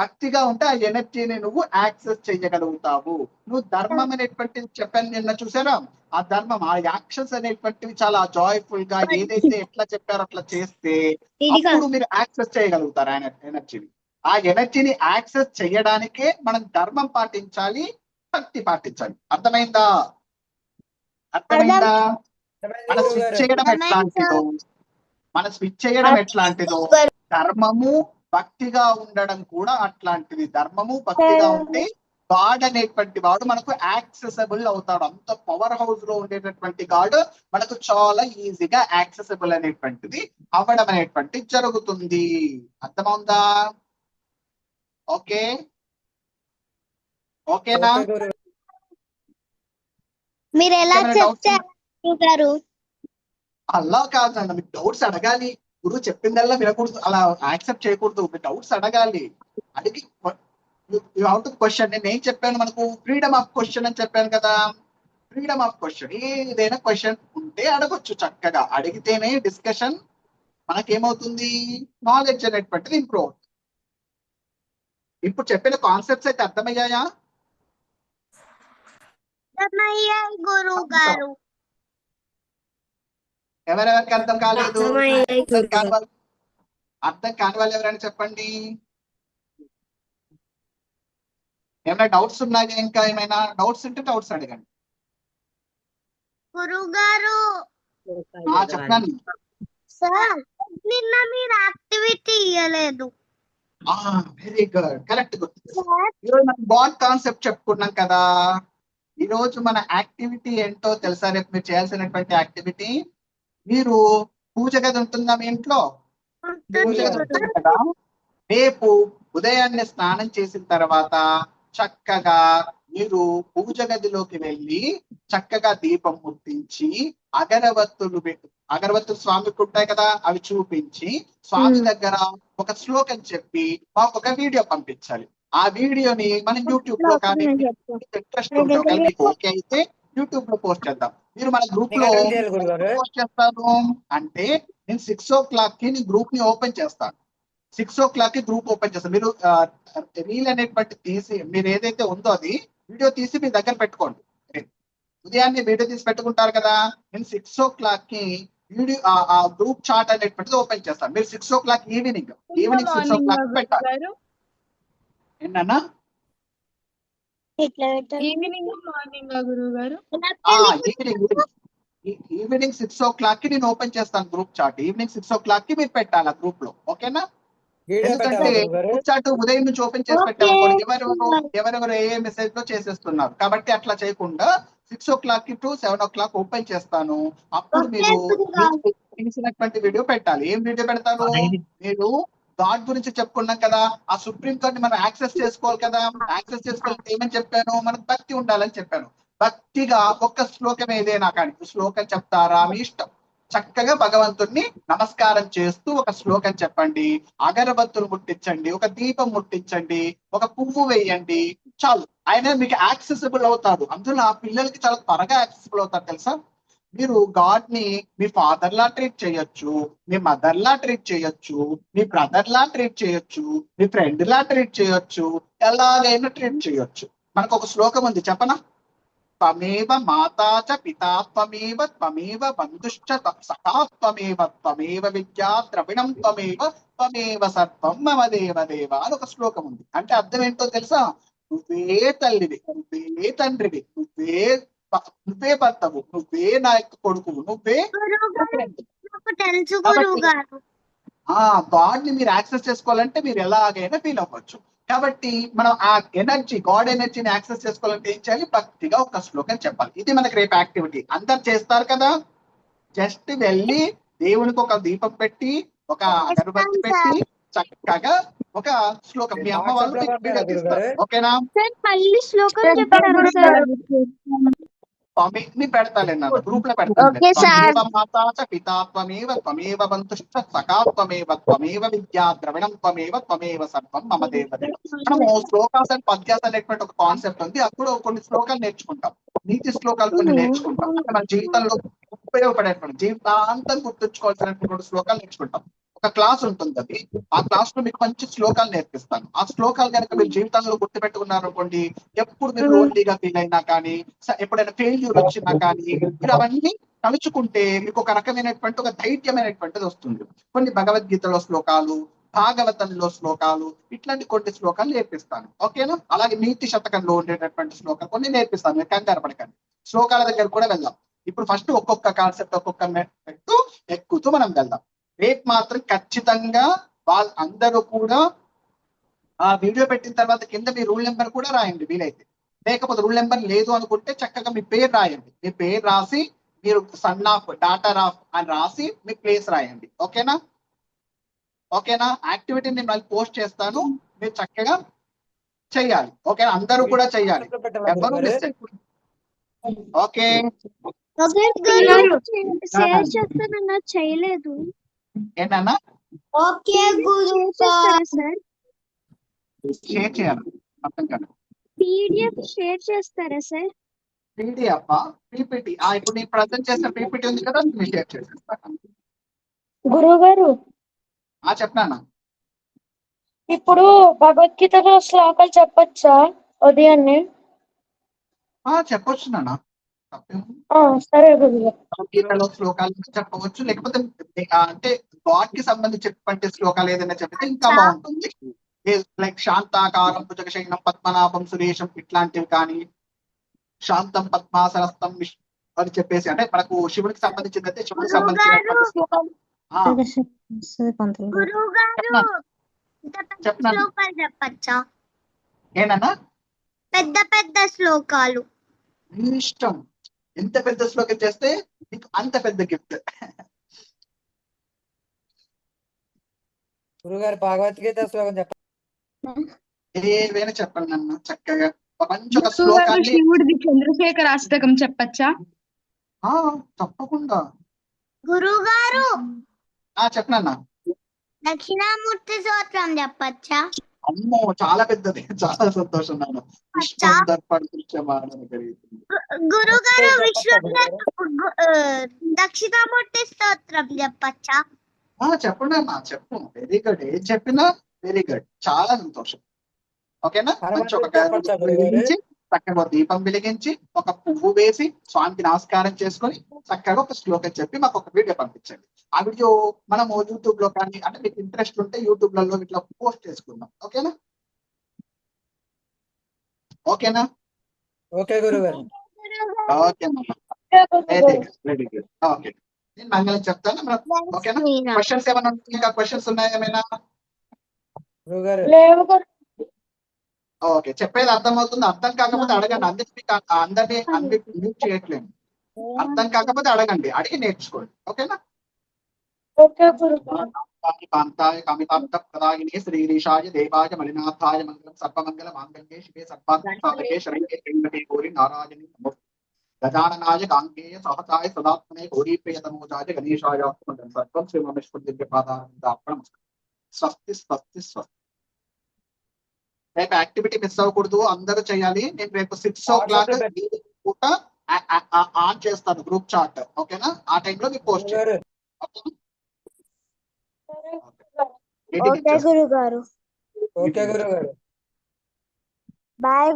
భక్తిగా ఉంటే ఆ ఎనర్జీని నువ్వు యాక్సెస్ చేయగలుగుతావు. నువ్వు ధర్మం అనేటువంటిది చెప్పాను నిన్న, చూసారా? ఆ ధర్మం, ఆ యాక్షన్స్ అనేటువంటివి చాలా జాయ్ఫుల్ గా ఏదైతే ఎట్లా చెప్పారో అట్లా చేస్తే అప్పుడు మీరు యాక్సెస్ చేయగలుగుతారు ఆయన ఎనర్జీని. ఆ ఎనర్జీని యాక్సెస్ చేయడానికే మనం ధర్మం పాటించాలి, భక్తి పాటించాలి. అర్థమైందా? అర్థమైందా? మన స్విచ్ చేయడం ఎట్లాంటిదో, మన స్విచ్ చేయడం ఎట్లాంటిదో ధర్మము భక్తిగా ఉండడం కూడా అట్లాంటిది. ధర్మము భక్తిగా ఉంటే గాడ్ అనేటువంటి వాడు మనకు యాక్సెసిబుల్ అవుతాడు. అంత పవర్ హౌస్ లో ఉండేటటువంటి గాడ్ మనకు చాలా ఈజీగా యాక్సెసిబుల్ అనేటువంటిది అవ్వడం అనేటువంటిది జరుగుతుంది. అర్థమవుందా? ఓకే, ఓకేనా? మీరు ఎలా చెప్తారు? అలా కాదండి, మీకు డౌట్స్ అడగాలి. గురువు చెప్పిందల్లా వినకూడదు, అలా యాక్సెప్ట్ చేయకూడదు. మీరు డౌట్స్ అడగాలి, అడిగి యూ హావ్ టు క్వశ్చన్. నేను ఏం చెప్పాను? మనకు ఫ్రీడమ్ ఆఫ్ క్వశ్చన్ అని చెప్పాను కదా. ఫ్రీడమ్ ఆఫ్ క్వశ్చన్, ఏదైనా క్వశ్చన్ ఉంటే అడగొచ్చు. చక్కగా అడిగితేనే డిస్కషన్ మనకేమవుతుంది? నాలెడ్జ్ అనేటువంటిది ఇంప్రూవ్ అవుతుంది. ఇప్పుడు చెప్పిన కాన్సెప్ట్స్ అయితే అర్థమయ్యాయా? గురువు గారు, ఎవరెవరికి అర్థం కాలేదు? అర్థం కాని వాళ్ళు ఎవరైనా చెప్పండి. ఏమైనా డౌట్స్ ఉన్నాయా? ఇంకా ఏమైనా డౌట్స్ ఉంటే డౌట్స్ అడగండి. గురువు గారు చెప్పండి సార్, నిన్న మీరు యాక్టివిటీ ఇవ్వలేదు. Very good, correct. ఈరోజు మనం బాండ్ కాన్సెప్ట్ చెప్పుకున్నాం కదా. ఈ రోజు మన యాక్టివిటీ ఏంటో తెలుసా? రేపు మీరు చేయాల్సినటువంటి యాక్టివిటీ, మీరు పూజ గది ఉంటుందా మీ ఇంట్లో? పూజ గది ఉంటుంది కదా. రేపు ఉదయాన్నే స్నానం చేసిన తర్వాత చక్కగా మీరు పూజ గదిలోకి వెళ్ళి చక్కగా దీపం ముట్టించి అగరవత్తులు స్వామికి ఉంటాయి కదా, అవి చూపించి స్వామి దగ్గర ఒక శ్లోకం చెప్పి మాకు ఒక వీడియో పంపించాలి. ఆ వీడియోని మనం యూట్యూబ్ లో కానీ ఇంట్రెస్ట్ ఉంటే ఒకవేళ మీకు ఓకే అయితే యూట్యూబ్ లో పోస్ట్ చేద్దాం. మీరు మన గ్రూప్ లో పోస్ట్ చేస్తాను అంటే నేను 6 o'clock కి నేను గ్రూప్ ని ఓపెన్ చేస్తాను. 6 o'clock కి గ్రూప్ ఓపెన్ చేస్తాను. మీరు రీల్ అనేటువంటి తీసి మీరు ఏదైతే ఉందో అది వీడియో తీసి మీ దగ్గర పెట్టుకోండి. ఉదయాన్నే వీడియో తీసి పెట్టుకుంటారు కదా. నేను 6 o'clock కి వీడియో ఆ గ్రూప్ చాట్ అనేటువంటిది ఓపెన్ చేస్తాను. మీరు 6 o'clock ఈవినింగ్ 6 o'clock పెట్టాలి. ఏంటన్నా? ఈవినింగ్ మార్నింగ్ గురువు గారు? ఈవినింగ్ 6 o'clock కి నేను ఓపెన్ చేస్తాను గ్రూప్ చాట్. ఈవినింగ్ 6 o'clock కి మీరు పెట్టాలి ఆ గ్రూప్ లో, ఓకేనా? ఎందుకంటే గ్రూప్ చాట్ ఉదయం నుంచి ఓపెన్ చేసి పెట్టామనుకోండి, ఎవరెవరు ఏ మెసేజ్ లో చేసేస్తున్నారు. కాబట్టి అట్లా చేయకుండా 6 o'clock టు 7 o'clock ఓపెన్ చేస్తాను. అప్పుడు మీరు తీసినటువంటి వీడియో పెట్టాలి. ఏం వీడియో పెడతారు? మీరు గాడ్ గురించి చెప్పుకున్నాం కదా, ఆ సుప్రీం కోర్ట్ మనం యాక్సెస్ చేసుకోవాలి కదా. యాక్సెస్ చేసుకోవాలంటే ఏమని చెప్పాను? మనకు భక్తి ఉండాలని చెప్పాను. భక్తిగా ఒక్క శ్లోకం ఏదైనా కానీ శ్లోకం చెప్తారా మీ ఇష్టం. చక్కగా భగవంతుడిని నమస్కారం చేస్తూ ఒక శ్లోకం చెప్పండి, అగరబత్తులు ముట్టించండి, ఒక దీపం ముట్టించండి, ఒక పువ్వు వేయండి, చాలు. ఆయన మీకు యాక్సెసిబుల్ అవుతాడు. అందులో ఆ పిల్లలకి చాలా త్వరగా యాక్సెసిబుల్ అవుతారు తెలుసా. మీరు గాడ్ ని మీ ఫాదర్ లా ట్రీట్ చేయొచ్చు, మీ మదర్ లా ట్రీట్ చేయొచ్చు, మీ బ్రదర్ లా ట్రీట్ చేయొచ్చు, మీ ఫ్రెండ్ లా ట్రీట్ చేయొచ్చు, ఎలాగైనా ట్రీట్ చేయొచ్చు. మనకు ఒక శ్లోకం ఉంది, చెప్పనా? త్వమేవ మాతా చ పితా త్వమేవ త్వమేవ బంధుశ్చ సఖా త్వమేవ త్వమేవ విద్యా ద్రవిణం త్వమేవ త్వమేవ సర్వం మమ దేవదేవ అని ఒక శ్లోకం ఉంది. అంటే అర్థం ఏంటో తెలుసా? నువ్వే తల్లివి, నువ్వే తండ్రివి, నువ్వే భర్తవు, నువ్వే నా యొక్క కొడుకువు, నువ్వే గాడ్ ని మీరు యాక్సెస్ చేసుకోవాలంటే మీరు ఎలాగైనా ఫీల్ అవ్వచ్చు. కాబట్టి మనం ఆ ఎనర్జీ, గాడ్ ఎనర్జీని యాక్సెస్ చేసుకోవాలంటే ఏం చేయాలి? భక్తిగా ఒక శ్లోకం చెప్పాలి. ఇది మనకి రేపు యాక్టివిటీ. అందరు చేస్తారు కదా. జస్ట్ వెళ్ళి దేవునికి ఒక దీపం పెట్టి, ఒక అగరబత్తి పెట్టి చక్కగా ఒక శ్లోకం మీ అమ్మ వాళ్ళు మీకు వీడియో తీస్తారు. ఓకేనా? సార్ మళ్ళీ శ్లోకం చెప్తారా సార్? మీ పెడతాలే నాన్న, గ్రూప్ లో పెడతాను. Okay, sir. త్వమేవ మాతా చ పితా త్వమేవ త్వమేవ బంధుశ్చ సఖా త్వమేవ త్వమేవ విద్యా ద్రవిణం త్వమేవ త్వమేవ సర్వం మమ దేవదేవ. మనము శ్లోకాస్ అండ్ పద్యాస్ అనేటువంటి ఒక కాన్సెప్ట్ ఉంది. అప్పుడు కొన్ని శ్లోకాలు నేర్చుకుంటాం, నీతి శ్లోకాలు కొన్ని నేర్చుకుంటాం. అంటే మన జీవితంలో ఉపయోగపడేటువంటి జీవితాంతం గుర్తుంచుకోవాల్సినటువంటి శ్లోకాలు నేర్చుకుంటాం. ఒక క్లాస్ ఉంటుంది, అది ఆ క్లాస్ లో మీకు మంచి శ్లోకాలు నేర్పిస్తాను. ఆ శ్లోకాలు కనుక మీరు జీవితంలో గుర్తుపెట్టుకున్నారు అనుకోండి, ఎప్పుడు మీరు లోన్లీగా ఫీల్ అయినా కానీ, ఎప్పుడైనా ఫెయిల్యూర్ వచ్చినా కానీ, మీరు అవన్నీ తలుచుకుంటే మీకు ఒక రకమైనటువంటి ఒక ధైర్యమైనటువంటిది వస్తుంది. కొన్ని భగవద్గీతలో శ్లోకాలు, భాగవతంలో శ్లోకాలు, ఇట్లాంటి కొన్ని శ్లోకాలు నేర్పిస్తాను. ఓకేనా? అలాగే నీతి శతకంలో ఉండేటటువంటి శ్లోకాలు కొన్ని నేర్పిస్తాను. మీరు కంగారు పడకండి, శ్లోకాల దగ్గర కూడా వెళ్దాం. ఇప్పుడు ఫస్ట్ ఒక్కొక్క కాన్సెప్ట్ ఒక్కొక్క ఎక్కుతూ మనం వెళ్దాం. రేపు మాత్రం ఖచ్చితంగా వాళ్ళందరూ కూడా ఆ వీడియో పెట్టిన తర్వాత కింద మీ రూల్ నెంబర్ కూడా రాయండి వీలైతే. లేకపోతే రూల్ నెంబర్ లేదు అనుకుంటే చక్కగా మీ పేరు రాయండి. మీ పేరు రాసి మీరు సన్ ఆఫ్ డాటర్ ఆఫ్ అని రాసి మీ ప్లేస్ రాయండి. ఓకేనా? ఓకేనా? యాక్టివిటీ నేను మళ్ళీ పోస్ట్ చేస్తాను, మీరు చక్కగా చెయ్యాలి. ఓకేనా? అందరూ కూడా చెయ్యాలి, ఎవరు మిస్ చేయకూడదు. ఓకే, షేర్ చేస్తానన్నా చేయలేదు. ఏంటన్నా చేస్తారా సార్? షేర్ చేయాలి, అర్థం కాదు. పీడిఎఫ్ షేర్ చేస్తారా సార్? పీడిఎఫ్ పీపీటీ ఇప్పుడు నేను ప్రజెంట్ చేసిన పీపీటీ ఉంది కదా, మీరు షేర్ చేసేస్తాను. గురువు గారు, చెప్పనా? ఇప్పుడు భగవద్గీతలో శ్లోకాలు చెప్పొచ్చా ఉదయాన్నే? చెప్పొచ్చు నాన్న, సరే గురువు గారు. భగవద్గీతలో శ్లోకాలు చెప్పవచ్చు, లేకపోతే అంటే గాడ్ కి సంబంధించినటువంటి శ్లోకాలు ఏదైనా చెప్తే ఇంకా బాగుంటుంది. లైక్ శాంతాకారం భుజగశయనం పద్మనాభం సురేషం ఇట్లాంటివి కానీ, శాంతం పద్మాసనస్థం అని చెప్పేసి, అంటే మనకు శివుడికి సంబంధించిందంటే శివుడికి సంబంధించినటువంటి శ్లోకాలు. చెప్పచ్చా? ఏనన్నా పెద్ద పెద్ద శ్లోకాలు మీ ఇష్టం, ఎంత పెద్ద శ్లోకం చేస్తే మీకు అంత పెద్ద గిఫ్ట్. గురుగారు భగవద్గీత శ్లోకం చెప్పండి. ఏవైనా చెప్పండి అన్న, చక్కగా మంచి ఒక శ్లోకాన్ని. శివుడిది చంద్రశేఖర అష్టకం చెప్పచ్చా? తప్పకుండా. గురువు గారు చెప్పనన్నా. దక్షిణామూర్తి స్తోత్రం చెప్పచ్చా? అమ్మో చాలా పెద్దది, చాలా సంతోషం నాన్న. గురువు గారు దక్షిణామూర్తి స్తోత్రం చెప్పచ్చా? చెప్పండి అన్న, చెప్పు. వెరీ గుడ్, ఏం చెప్పినా వెరీ గుడ్, చాలా సంతోషం. ఓకేనా? మంచి ఒక వెలిగించి చక్కగా దీపం వెలిగించి ఒక పువ్వు వేసి స్వామికి నమస్కారం చేసుకొని చక్కగా ఒక శ్లోకం చెప్పి మాకు ఒక వీడియో పంపించండి. ఆ వీడియో మనము యూట్యూబ్ లో కానీ, అంటే మీకు ఇంట్రెస్ట్ ఉంటే యూట్యూబ్ లలో ఇట్లా పోస్ట్ చేసుకుందాం. ఓకేనా? ఓకేనా? ఓకే గురుగారు. ఓకేనా? Very good, very good. Okay, నేను మంగళం చెప్తాను. ఓకేనా? క్వశ్చన్స్ ఏమైనా ఉంటాయి? ఇంకా క్వశ్చన్స్ ఉన్నాయా ఏమైనా? ఓకే, చెప్పేది అర్థమవుతుంది. అర్థం కాకపోతే అడగండి. అందరినీ మ్యూట్ చేయట్లేదు. అర్థం కాకపోతే అడగండి, అడిగి నేర్చుకోండి. ఓకేనా? కామితార్థప్రదాయినే శ్రీరీషాయ దేవాయ మలినాథాయ మంగళం సర్వమంగళ మాంగళ్యే శివే సర్వార్థసాధకే శరణ్యే త్ర్యంబకే గౌరీ నారాయణి నమోస్తుతే. గజాననాయ గాంగేయ సహసాయ సదాత్మనే గౌరీప్రియతమోజాయ గణేశాయ సర్వం శ్రీమేశ్వర. స్వస్తి స్వస్తి స్వస్తి. రేపు యాక్టివిటీ మిస్ అవ్వకూడదు, అందరూ చేయాలి. నేను రేపు 6 o'clock పూట ఆన్ చేస్తాను గ్రూప్ చాట్. ఓకేనా? ఆ టైంలో మీకు పోస్ట్ చేస్తాను. ఓకే గురుగారు. ఓకే గురుగారు. బాయ్.